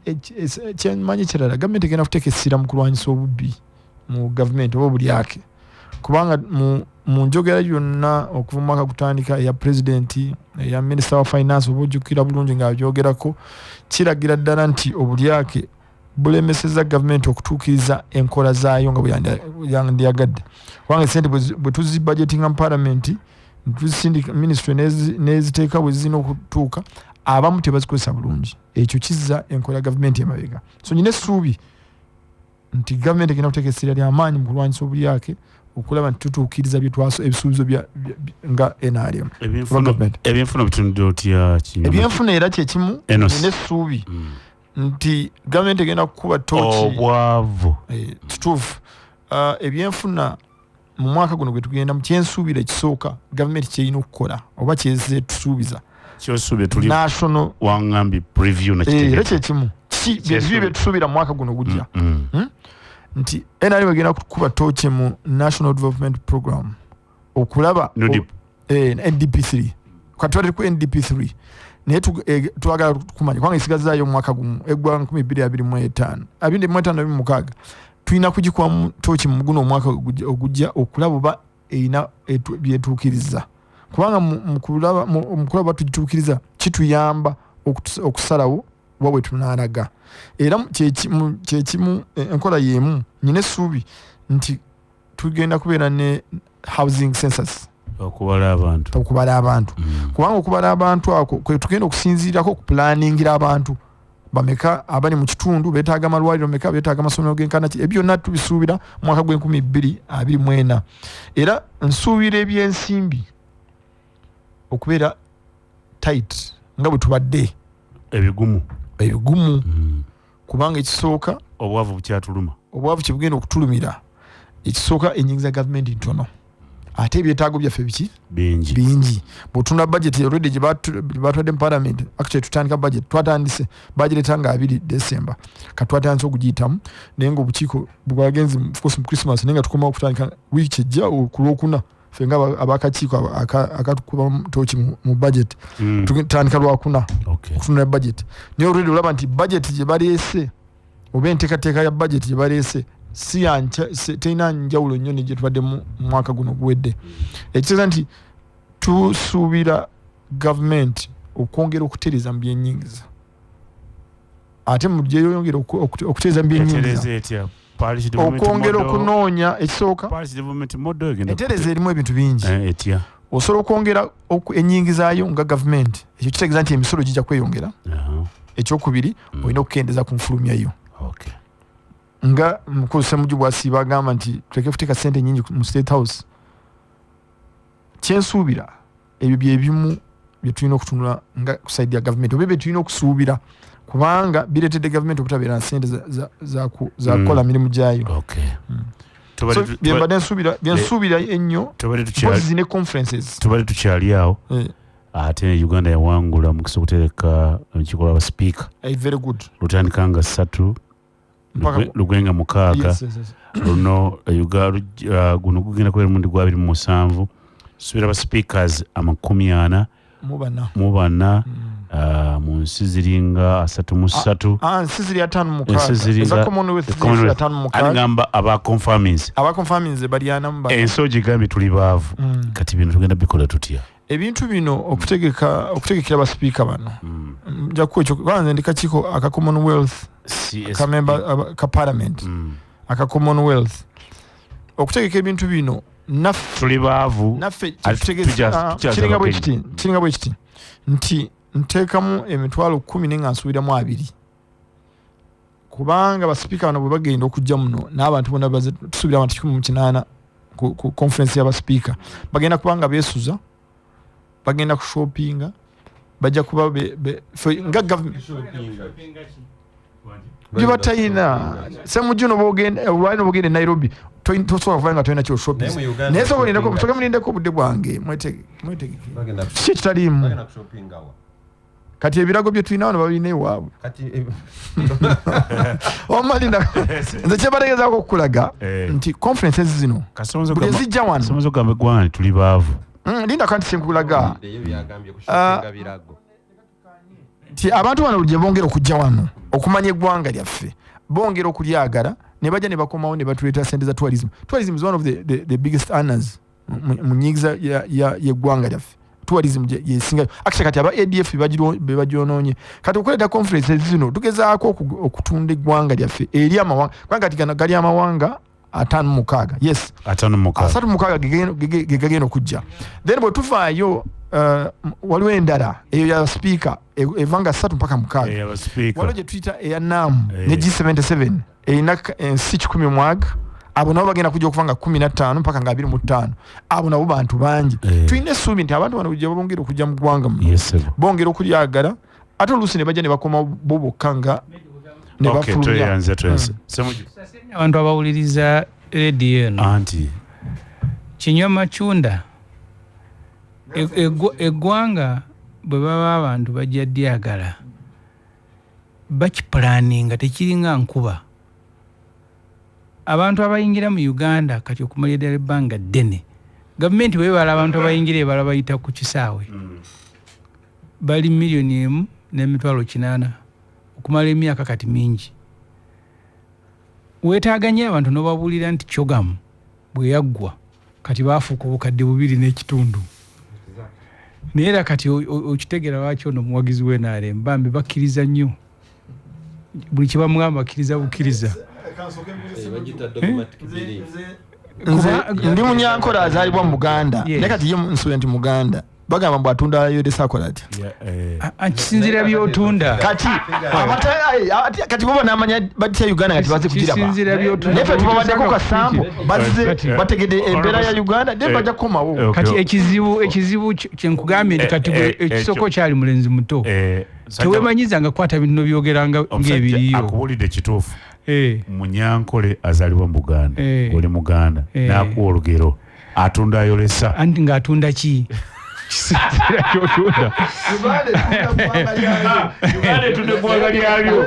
kyemanyi kirala gavumenti egenda kuteeka essira mu kulwanyisa obubbi mu gavumenti oba obulyake kubanga mu njogera yonna okuva mu mwaka gutandika eya pulezidenti eya minisita wa finance oba ojjukira bulungi ng'abyogerako kiragira ddala nti obulyake bulemeseza gavumenti okutuukiriza enkola zaayo nga bweyandyagadde kubanga esente bwe tuzibudgetinga mu palamenti tuzisindika ministry neziteeka bwe zirina okutuuka abamu tebazikozesa bulungi ekyo kizza enkola gavumenti emabega so nyina essuubi nti gavumenti egenda kuteeka essira ly'amaanyi mu kulwanyisa obulyake okulaba nti tutuukiriza ebisuubizo nga NRM ebyenfuna bitunudde otya ebyenfuna era kyekimu nyina essuubi nti gavumenti egenda kukuba tooki obwavu kituufu ebyenfuna mu mwaka guno gwe tugenda mu kyensuubira ekisooka gavumenti kyerina okukola oba kyeze tusuubiza kyosuubye tuli national wangambye preview era kyekimu bye tusuubira mu mwaka guno gujja nti NRM egenda kukuba tooki mu national development program okulaba NDP3 katwale ku NDP3 naye twagala kumanya kubanga esigazaayo omwaka gumu eggwa 2025 tulina kugikubamu tooki mu guno omwaka ogujja okulaba oba erina byetuukiriza kubanga mu kulaba tugituukiriza kituyamba okusalawo oba bwe tunaalaga era kyekimu enkola y'emu nyina essuubi nti tugenda kubeera ne housing census okubala abantu kubanga okubala abantu ako kwe tugenda okusinziirako okupulaningira abantu bameka abali mu kitundu beetaaga amalwaliro meka beetaaga amasomero g'enkanaki ebyo byonna tubisuubira mwaka gw'2024 era nsuubira ebyensimbi okubeera tight nga bwe tubadde ebigumu kubanga ekisooka obwavu bukyatuluma obwavu kyebugenda okutulumira ekisooka enyingiza gavumenti ntono ate ebyetaago byaffe biki bingi bwotunda budget already gye batwadde mu parliament actually tutandika budget twatandise bagireta nga 2 December katwatandise okugiyitamu naye nga obukiiko bwagenzi mu Christmas naye nga tukoma okutandika wiiki ejja okulwokuna ffe nga abakakiiko akatukuba toki mu budget tutandika lwakuna okutunula budget naye already olaba nti budget gye baleese oba enteekateeka ya budget gye baleese si teyina njawulo nnyo ne gye tubadde mu mwaka guno guwedde ekitegeeza nti tusuubira gavumenti okwongera okutereeza mu byennyingiza ate mu gyeyongera okutereeza mu byennyingiza okwongera okunoonya ekisooka entereeza erimu ebintu bingi osobola okwongera ennyingizaayo nga gavumenti ekyo kitegeeza nti emisolo gijja kweyongera ekyokubiri olina okukendeeza ku nfulumyayo nga mukozesa muju bwasiiba agamba nti tuleke kuteeka ssente nyingi mu State House kyensuubira ebyo byebimu bye tulina okutunula nga kusaidi ya gavumenti oba bye tulina okusuubira kubanga bireetedde gavumenti obutabeera na ssente za kukola mirimu gyayo byensuubira ennyo bozi ne conferences tubadde tukyali awo ate Uganda yawangula mukisa okutereka olukiiko lw'abasipiika very good lutandika nga 3 lugwenga 6 luno guno gugenda kubera mundi gwa 27 subira ba speakers 40 mu bana mu nsi ziringa 33 nsi ziri 5 eza Commonwealth 5 angamba aba confirmings baliana mu ensoji gambi tuli baavu kati bino tugenda bikola tutya ebintu bino okutegekera ba speaker bano nja kucho kwanza ndika chiko aka Commonwealth ka member ka parliament aka Commonwealth okutegeka ebintu bino naffe tuli baavu naffe kiringa bwe kiti nti nteekamu emitwalo 10 nenga nsuubiramu 2 kubanga ba speaker bano bwe bagenda okujja muno n'abantu bonna tusuubira abantu 18 ku conference y'aba speaker bagenda kubanga beesuza bagenda ku shoppinga bajja kuba nga government bibatayina semujuno bogenda olwalino bogenda Nairobi tosobola kuvanga toyina kyo shopping naye sobolindako musoke mulindeko obudde bwange mwetege kiki kitaliimu kati ebirago bye tulina wano babirina ewaabwe omalinda nze kyebategezaako okukulaga nti conferences zino buli ezijja wano somozo gambe gwani tuli baavu linda kanti kyenkulaga ti abantu bano buli gye bongera okujja wano okumanya eggwanga lyaffe bongera okulyagala ne bajja ne bakomawo ne batuleeta ssente za tourism is one of the biggest earners mu nyingiza y'eggwanga lyaffe tourism yesinga actually kati aba ADF bebagyonoonye kati okuleeta conferences zino tugezaako okutunda eggwanga lyaffe eri amawanga kubanga kati gali amawanga 56 yes 56 gegagenda okujja then bwe tuvaayo waliwo endala eyo ya speaker evanga 3 mpaka 6 waliwo gye tuyita eya NAM ne G77 erina ensi 10 mwaga abo nabo bagenda kujja okuvanga 15 mpaka nga 25 abo nabo bantu bangi tulina essuubi nti abantu bano gye bongera okujja mu ggwanga bongera okulyagala ate oluusi ne bajja ne bakoma bo bokka nga ne bafulumya abantu abawuliriza radio eno anti kinywa macunda eggwanga bwe baba abantu bajja dyagala bakipulaninga tekiringa nkuba abantu abayingira mu Uganda kati okumala eddala ebbanga ddene gavumenti bwebala abantu abayingira ebala bayita ku kisaawe bali 1,800,000 okumala emyaka kati mingi weetaaganya abantu n'obabuulira nti kyogamu bwe yaggwa kati baafuuka obukadde 2.5 naye era kati okitegera lwaki ono muwagizi w'NRM bambi bakkiriza nnyo buli kye bamugamba bakkiriza bukkiriza ndi munyankola azaalibwa mu Buganda naye kati ye nsuubira nti Muganda bagamba mbu atunda yode sakola ati kisinzira byotunda kati bo namanya batya Uganda kati baze kugira ba kisinzira byotunda nefe tubawaddeko kasambu baze bategede embeera ya Uganda de bajja kukomawo kati ekizibu kyenkugambye nti kati ekisoko kyali mulenzi muto tewemanyiza nga kwata bino byogeranga ng'ebiriyo akubulidde kituufu Munyankole azalibwa mu Buganda oli Muganda n'akuwa olugero atunda ayolesa anti ng'atunda ki kisinzira kyotunda Uganda etunda eggwanga lyalyo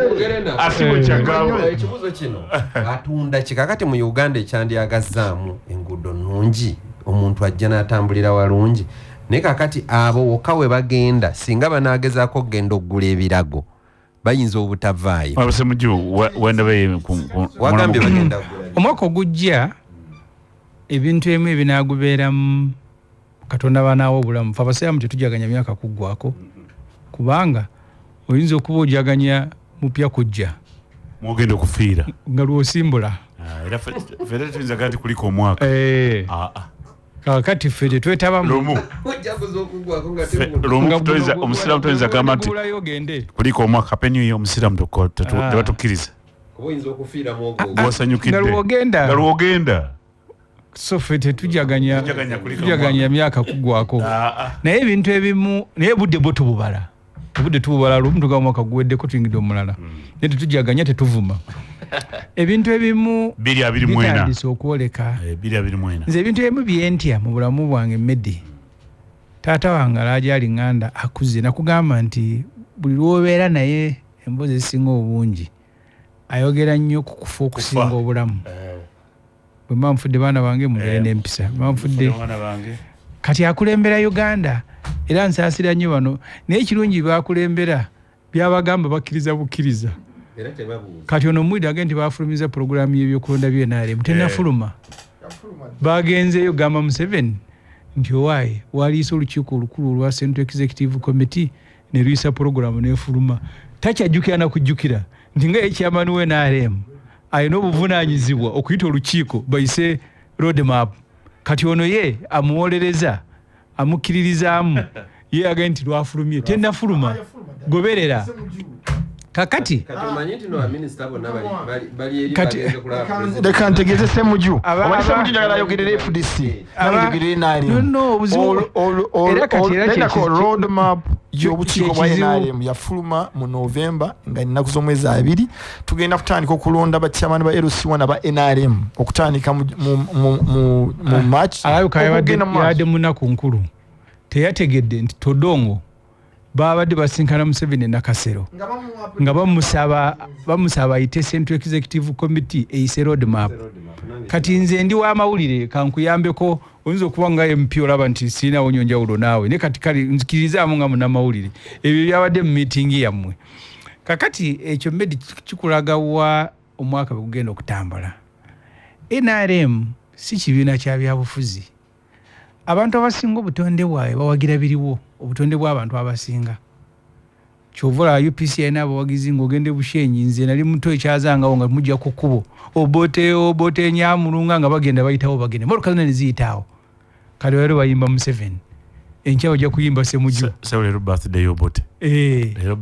asibo kyagamba ekibuzo kino atunda kikakati mu Uganda ekyandyagazzaamu enguudo nnungi omuntu ajja n'atambulira walungi naye kakati abo wokka we bagenda singa banaagezaako okgenda oggula ebirago bayinza obutavaayo wagambye bagenda omwaka ogujja ebintu emu ebinaagubeeramu Katonda banaawo obulamu fe abasiraamu tetujaganya myaka kuggwako kubanga oyinza okuba ojaganya mupya kujja mwogenda okufiira nga lwosimbula era fere tuyinza kati kuliko omwaka kakati ffe tetwetabamu omusiraamu toyinza gamba nti kuliko omwaka penyu omusiraamu tebatukkiriza nga lwogenda so ffe tetujaganya myaka kuggwako naye ebintu ebimu naye budde bwo tububala obudde tububala lumu tuga omwaka guweddeko tuyingidde omulala naye tetujaganya tetuvuma ebintu ebimu bitandise okwoleka nze ebintu ebimu byentya mu bulamu bwange Meddi taata wange alaajali ŋŋanda akuze nakugamba nti buli lwobeera naye emboozi ezisinga obungi ayogera nnyo ku kufa okusinga obulamu bwe mba nfudde baana bange mugere n'empisa mba nfudde kati akulembera Uganda era nsaasira nnyo bano naye ekirungi bakulembera byabagamba bakkiriza bukkiriza kati ono mwidi agenti bafulumiza programu y'ebyokulonda by'NRM tennafuluma bagenzeeyo gamba Museveni nti owaaye waliisa olukiiko olukulu olwa Central Executive Committee ne luyisa programu n'efuluma takyajjukira na kujjukira nti nga ekyamani w'NRM ayina obuvunaanyizibwa okuyita olukiiko bayise road map kati ono ye amuwolereza amukkiririzaamu ye agenti lwafulumye tennafuluma goberera kakati leka ntegeeze Ssemuju abali Ssemuju njagala ayogerere FDC ayogerere NRM road map y'obukiiko bwa NRM yafuluma mu November nga ennaku z'omwezi 2 tugenda kutandika okulonda bakyamani ba LC1 aba NRM okutandika mu March alayuka yabadde munaku nkulu teyategedde nti Todongo babadde basinkana Museveni nakasero nga bamusaba ayite Central Executive Committee eyise road map kati nze ndi wa mawulire kankuyambeko oyinza okuba nga MP olaba nti siinawo nnyo njawulo naawe ne kati kale nzikirizaamu nga munnamawulire ebyo byabadde mu meeting yammwe kakati ekyo Meddi kikulaga wa omwaka bwe gugenda okutambula NRM si kibiina kya byabufuzi abantu abasinga obutonde bwawe bawagira biriwo obutonde bw'abantu abasinga kyovula UPC alina abawagizi ng'ogende Bushenyi nze nali muto ekyazangawo nga mujja ku kkubo obote Nyamulunga nga bagenda bayitawo bagende motoka zonna ne ziyitawo kale leero bayimba Museveni enkya ojja kuyimba Ssemuju leero birthday y'obote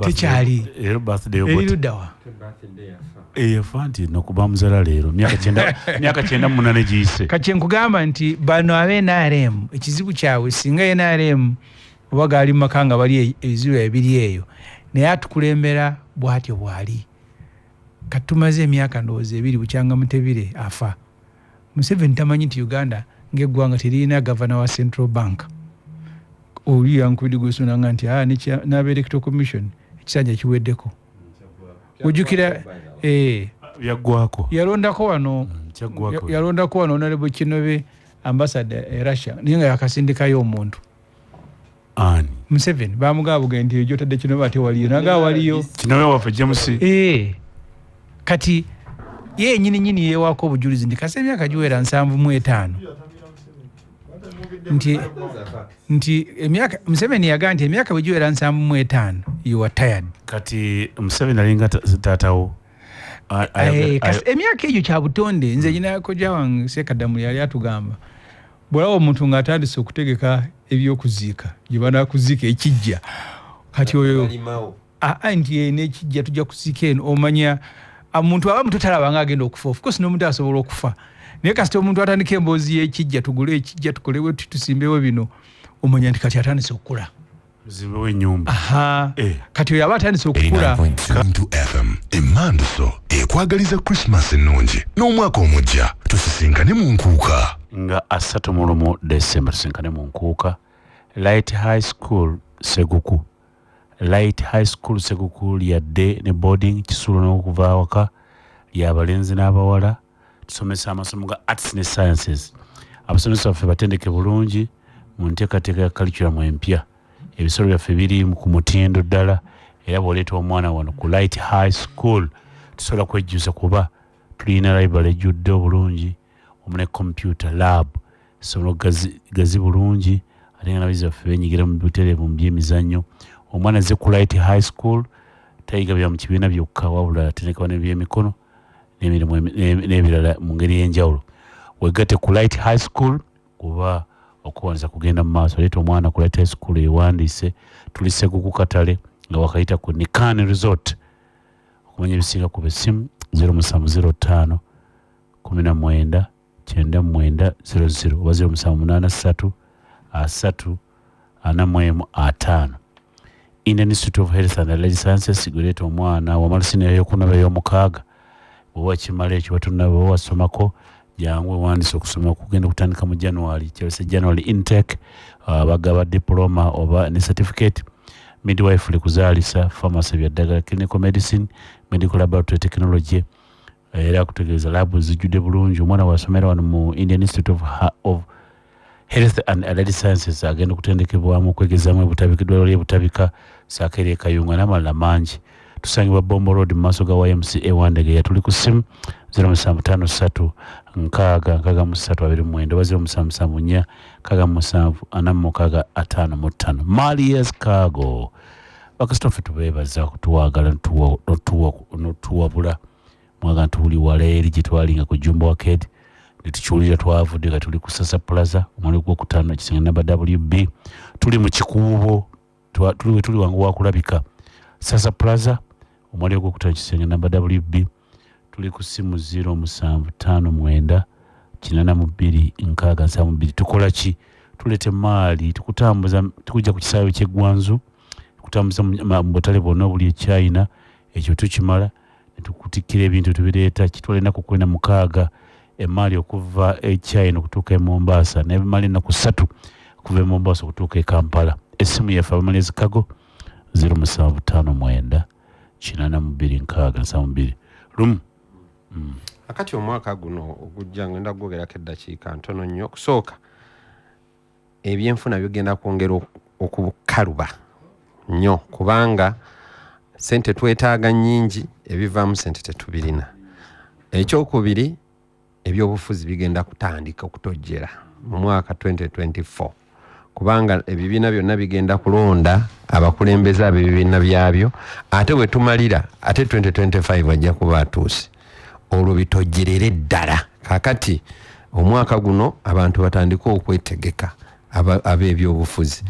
tekyali eruddawa yafa nti nokuba muzala leero myaka 98 giyise kati nkugamba nti bano abe NRM ekizibu kyabwe singa NRM oba gaali maka nga bali ebizibu ebiri eyo naye atukulembera bw'atyo bw'ali kati tumaze emyaka ndowooza 2 bukyanga Mutebire afa Museveni tamanyi nti Uganda ng'eggwanga terina gavana wa Central Bank oli yankubidde gwesonanga nti n'aba Electoral Commission ekisanja kiweddeko ojjukira yaggwako yalondako wano Honorable Kinobe ambassador Russia naye nga yakasindikayo omuntu ani Museveni bamugaabuga nti ejo tadde Kinobe ate waliyo naga waliyo Kinobe waffe James kati ye nyini yeewako obujulizi ndi kase emyaka giwera 75 nti emyaka Museveni yagaa nti emyaka bwe giwera 75 you are tired kati Museveni alinga taatawo emyaka egyo kya butonde nze nyina kojja wange Sekadamu yali atugamba bw'olaba omuntu ng'atandise okutegeka ebyokuziika gye banaakuziika ekijja kati oyo nti n'ekijja tujja kuziika eno omanya omuntu abamu tutalaba nga agenda okufa of course n'omuntu asobola okufa naye kasita omuntu atandika emboozi y'ekijja tugule ekijja tukolewo tusimbewo bino omanya nti kati atandise okukula Zibewe nyumba. Aha. Kati yaba atandise okukula. 89.2 FM Emanduso ekwagaliza Christmas ennungi n'omwaka omujja tusisinkane mu nkuuka. Nga 3 December tusisinkane mu nkuuka. Light High School Seguku. Light High School Seguku lyadde ne boarding Kisulo n'okuva awaka lyabalenzi n'abawala tusomesa amasomo ga arts ne sciences. Abasomesa baffe batendeke bulungi mu nteekateeka ya curriculum empya. Ebisolo byaffe biri ku mutindo ddala era bw'oleeta omwana wano ku Light High School tusobola kwejjusa kuba tulina library ejjudde obulungi omune computer lab essomero gazi bulungi ate nga n'abayizi baffe beenyigira mu butereevu mu byemizannyo. Omwana azze ku Light High School tayiga bya mu kibiina byokka wabula atendekebwa n'ebyemikono n'emirimu n'ebirala mu ngeri y'enjawulo. Weegatte ku Light High School kuba okuwanza kugenda mu maaso. Leeta omwana ku Light High School ewandiise tuli Seguku katale nga wakayita ku Nikani Resort. Okumanya ebisinga ku bessimu 0705 19 9900 oba 0783 3 Indian Institute of Health and Allied Sciences guleeta omwana wamala siniya y'okunaba y'omukaaga bw'oba kimala ekyo batunaba wasomako jangu wandise okusoma kugenda kutandika mu January kyose January intake bagaba diploma oba ne certificate midwifery kuzaalisa pharmacy byaddagala clinical medicine medical laboratory technology era kutegeeza labu zijjudde bulungi. Omwana wasomera wano mu Indian Institute of Health and Allied Sciences agenda kutendekebwamu okwegezaamu eddwaliro ly'ebutabika Saakeri Kayunga n'amalala mangi. Tusangibwa Bombo Road mu maaso ga YMCA Wandegeya. Tuli ku ssimu 0753 66329 0774 677 Maria's Cargo. Bakasitofe tubeebaza kutuwagala notuwabula mwaga ntuli wala eri gye twalinga ku Jumbo Arcade ne tukiwulira twavudde nga tuli ku Sasa Plaza omwali gwokutaano kisenge namba WB tuli mu kikuubo tuli wangu wakulabika Sasa Plaza omwali gwokutaano kisenge namba WB tuli ku simu 0759 829 tukola ki tulete maali tukutambuza tukujja ku kisaawe ky'eggwanzu kutambuza mu butale bwonna obuli e China ekyo tukimala ne tukutikkira ebintu tubireeta kitwala ennaku 16 emaali okuva e China okutuuka e Mombasa n'ebimala ennaku 3 okuva e Mombasa okutuuka e Kampala. Essimu yaffe Maria's Cargo 0759 829 Lumu. Akati omwaka guno ogujja ngenda gwogerako eddakiika ntono nnyo. Okusooka ebyenfuna bigenda kwongera okukaluba nnyo kubanga sente twetaaga nnyingi ebivaamu sente tetubirina. Ekyokubiri ebyobufuzi bigenda kutandika okutojjera mu mwaka 2024 kubanga ebibiina byonna bigenda kulonda abakulembeze ab'ebibiina byabyo ate we tumalira ate 2025 ajja kuba atuuse. Olwo bitojjerere ddala. Kakati omwaka guno abantu batandika okwetegeka ab'ebyobufuzi.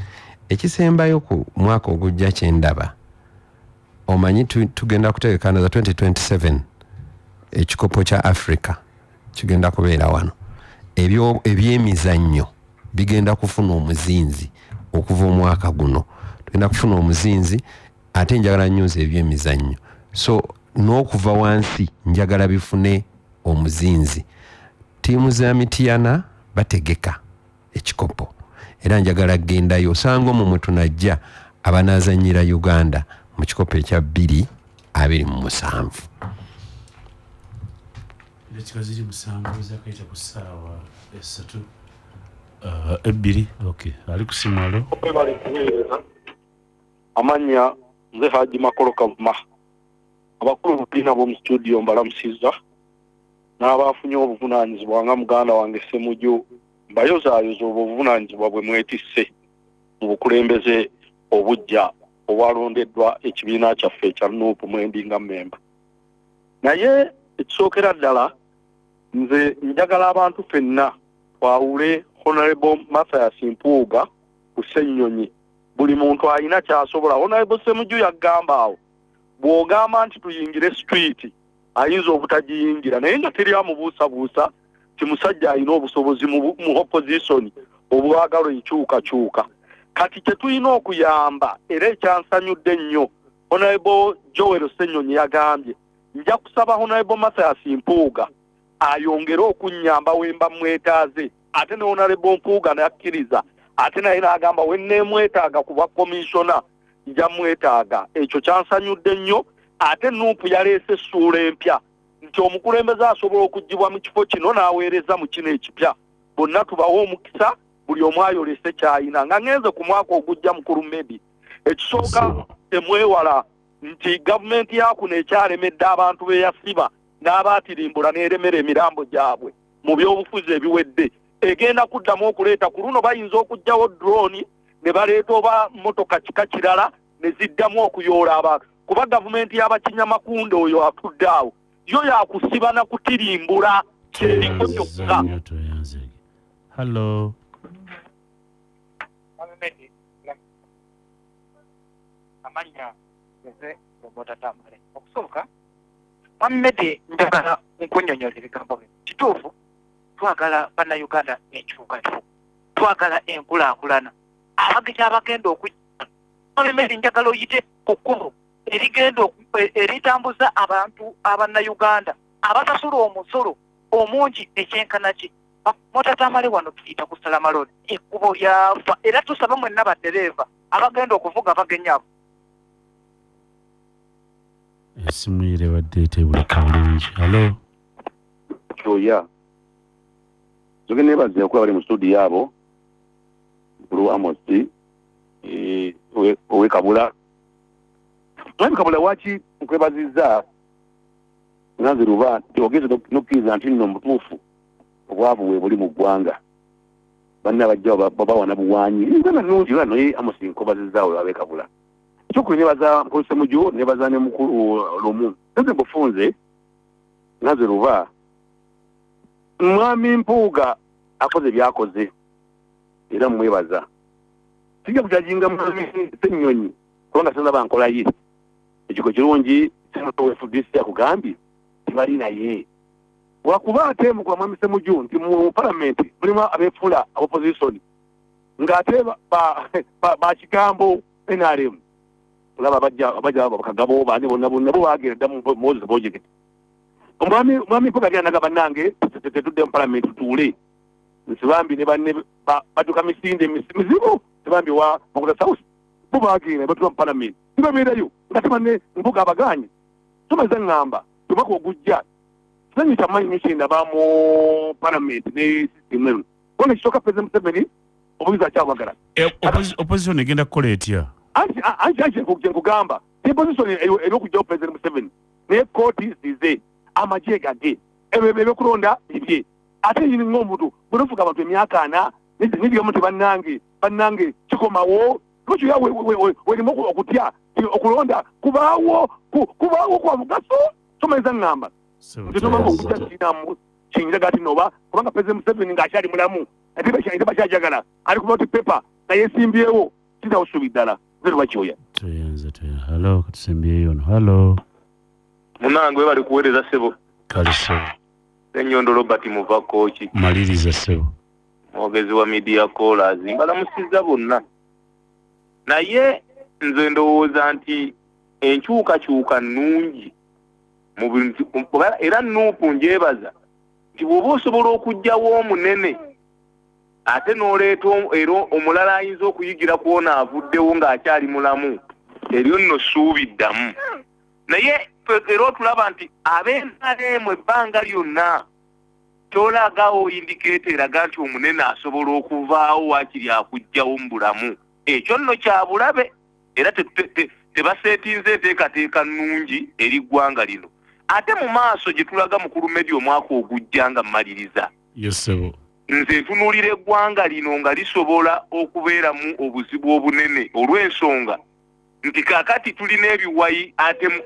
Ekisembayo ku mwaka ogujja kyendaba omanyi tugenda kutegekana za 2027 ekikopo kya Africa kigenda kubeera wano. Ebyemizannyo bigenda kufuna omuzinzi okuva omwaka guno. Tugenda kufuna omuzinzi ate njagala nnyo ebyemizannyo. So n'okuva wansi njagala bifune omuzinzi. Tiimu za Mityana bategeka ekikopo era njagala gendayo osanga omwo mwe tunajja abanaazannyira Uganda mu kikopo ekya 2027. Ekika ziri musanvu zakayita ku ssaawa 3 okay ali ku simu alo amanya nze Haji Makolo Kavuma abakulu b'ebibiina b'omu studio mbalamusizza n'abafunye obuvunaanyizibwa nga muganda wange Ssemujju mbayozaayoza obuvunaanyizibwa bwe mwetisse mu bukulembeze obujja obwalondeddwa ekibiina kyaffe ekya NUP mwendi nga mmemba. Naye ekisookera ddala nze njagala abantu ffenna twawule Honorable Mathias Mpuuga ku Ssennyonyi. Buli muntu alina ky'asobola. Honorable Ssemujju yagamba awo bw'ogamba nti tuyingire street ayinza obutagiyingira naye nga teri amubuusabuusa ti musajja alina obusobozi mu opposition obwagalo enkyukakyuka. kati kyetulina okuyamba era ekyansanyudde nnyo Honorable Joel Ssenyonyi yagambye nja kusaba Honorable Mathias Mpuuga ayongere okunnyamba wemba mwetaaze ate ne Honorable Mpuuga nakkiriza ate naye n'agamba wenneemwetaaga ku bwa komishona nja mwetaaga ekyo kyansanyudde nnyo ate Nuupu yaleese essuula empya nti omukulembeze asobola okuggibwa mu kifo kino n'aweereza mu kino ekipya bonna tubawo omukisa buli omu ayolese kyayina nga ngenze ku mwaka ogujja mu Kurumedi ekisooka temwewala nti gavumenti yakuno ekyalemedde abantu beyasiba n'abaatirimbula n'eremera emirambo gyabwe mu byobufuzi ebiwedde egenda kuddamu okuleeta ku luno bayinza okugjawo drone ne baleeta oba motoka kika kirala ne ziddamu okuyoola abantu kuba gavumenti y'abakinyamakunde oyo atudde awo yo yakusiba na kutirimbula kyeriko kyokka. Hello. Amanya nze obotatamale okusooka Mohammed njagala nkunyonyola ebigambo bye kituufu twagala bannayuganda enkyukakyuka twagala enkulaakulana abagenyi abagenda okujja Mohammed njagala oyite ku kkubo eritambuza abantu abannayuganda abasasula omusolo omungi ekyenkana ki motatamale wano tuyita ku Salamaloni ekkubo lyafa era tusaba mwenna baddereeva abagenda okuvuga abagenyi abo. Esimu yire wadde tebuleka bulungi. Hello. Choya. Zogene baze okuba bali mu studio yabo. Bulu Amosi owe kabula. Owe kabula wachi nkwebaziza naziruba togeze nokiza nti no mutufu obwavu we buli mu gwanga. Banna bajja baba wana buwanyi. Ngana nungi lano Amosi nkobaziza owe kabula. Chokuli nebaza nkose mujo nebaza ne mukuru lomu nze mbufunze naziruba mwami Mpuuga akoze byakoze era mwebaza tijja kujajinga mwami Ssenyonyi kubanga senda bankola ye ekiko kirungi senato we FDC akugambye tibali naye wakuba ate mu kwa mwami Ssemuju nti mu parliament mulimu abefula opposition ngate ba kigambo NRM laba bajja bakagabo bane bonna bo bagenda mu Moses project omwami Mpuuga byanaga banange tetudde mu parliament tuule nsibambi ne banne batuka misinde mizibu sibambi wa Mukula South bo bagenda batuka mu parliament tibabeerayo nga tebanne Mpuuga abaganye tumaze ngamba tubako ogujja sanyi tamanyi mishinda ba mu parliament ne system eno kone kisoka President Museveni obuliza kyabagala Opposition egenda kukola etya? Anti kugamba opposition eyokujja President Museveni ne koti zize amaje gage ebebe kulonda ibye ate yini ngomutu burufuka abantu emyaka ana nidiga muti bannange kikomawo kucho yawe we moko okutya okulonda kubawo kwa mugaso tumeza ngamba nditoma okutya kinamu kinja gati noba kubanga President Museveni ngashali mulamu ate bashajagala ali kuboti paper na yesimbyewo kida usubidala zero bachoya tuyanza. Hello kutusembyeyo no. Hello munange bali kuweereza sebo kale sebo Enyondo Robert Muvakoki maliriza sebo mwogezi wa media callers mbalamusiza bonna naye nze ndowooza nti enkyukakyuka nnungi mu bintu era Nuupu njebaza nti bw'oba osobola okugjawo omunene ate n'oleeta era omulala ayinza okuyigira kuona avuddewo ng'akyali mulamu eryo nno ssuubi ddamu naye era otulaba nti ab'enaleemu ebbanga lyonna kyolagawo indikeeta eraga nti omunene asobola okuvaawo waakiri akugjawo mu bulamu ekyo nno kya bulabe era tebaseetinze enteekateeka nnungi eri ggwanga lino ate mu maaso gye tulaga mu Kurumedi omwaka ogujja nga mmaliriza yesebo nze ntunuulira eggwanga lino nga lisobola okubeeramu obuzibu obunene olw'ensonga nti kaakati tulina ebiwayi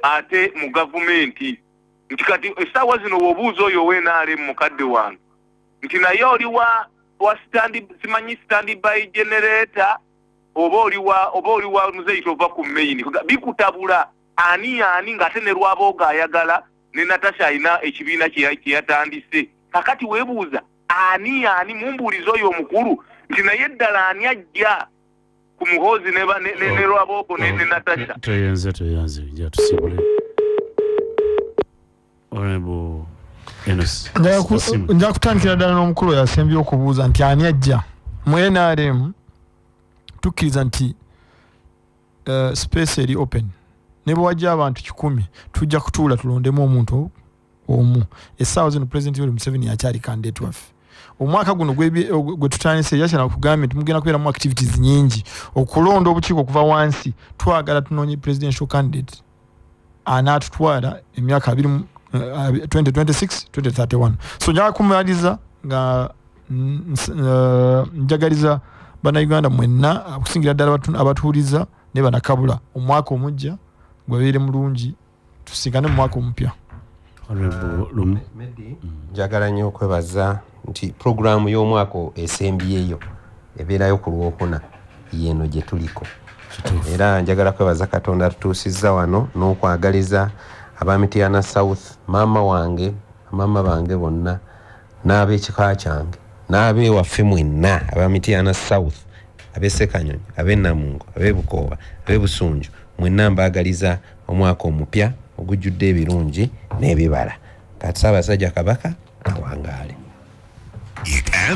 ate mu gavumenti nti kati essaawa zino bw'obuuza oyo w'NRM mukadde wange nti naye oli wa simanyi standby generator oba oli wa muzeyita ova ku main bikutabula ani ng'ate ne Lwabooga ayagala ne Natasha alina ekibiina kye yatandise kakati weebuuza ani mumbuuliza oyo omukulu nti naye ddala ani ajja ku Muhoozi ne Lwabogo ne Natasha. Toyenze ja tusibule. Honorable Enos. Nja kutandikira ddala n'omukulu yasembye okubuuza nti ani ajja mu NRM tukkiriza nti space eri open ne bwajja abantu 10 tujja kutuula tulondemu omuntu omu essaawa zino President Yoweri Museveni akyali candidate waffe omwaka guno gwe tutandise yakyala kugambye nti mugenda kubeeramu activities nyingi okulonda obukiiko okuva wansi twagala tunoonye presidential candidate anaatutwala emyaka 2026-2031 so njagala kumaliza nga njagaliza bannayuganda mwenna okusingira ddala abatuuliza ne banakabula omwaka omujja gwabeere mulungi tusinkane mu mwaka omupya. Njagala nnyo okwebaza nti programu y'omwaka esembyeyo ebeerayo ku Lwokuna yeno gye tuliko era njagala kwebaza Katonda tutuusizza wano n'okwagaliza ab'Amityana South maama bange bonna n'ab'ekika kyange n'ab'ewaffe mwenna ab'Amityana South ab'e Ssekanyonyi ab'e Namungo ab'e Bukooba ab'e Busunju mwenna mbaagaliza omwaka omupya ogujjudde ebirungi n'ebibala kati Ssaabasajja Kabaka awangaale.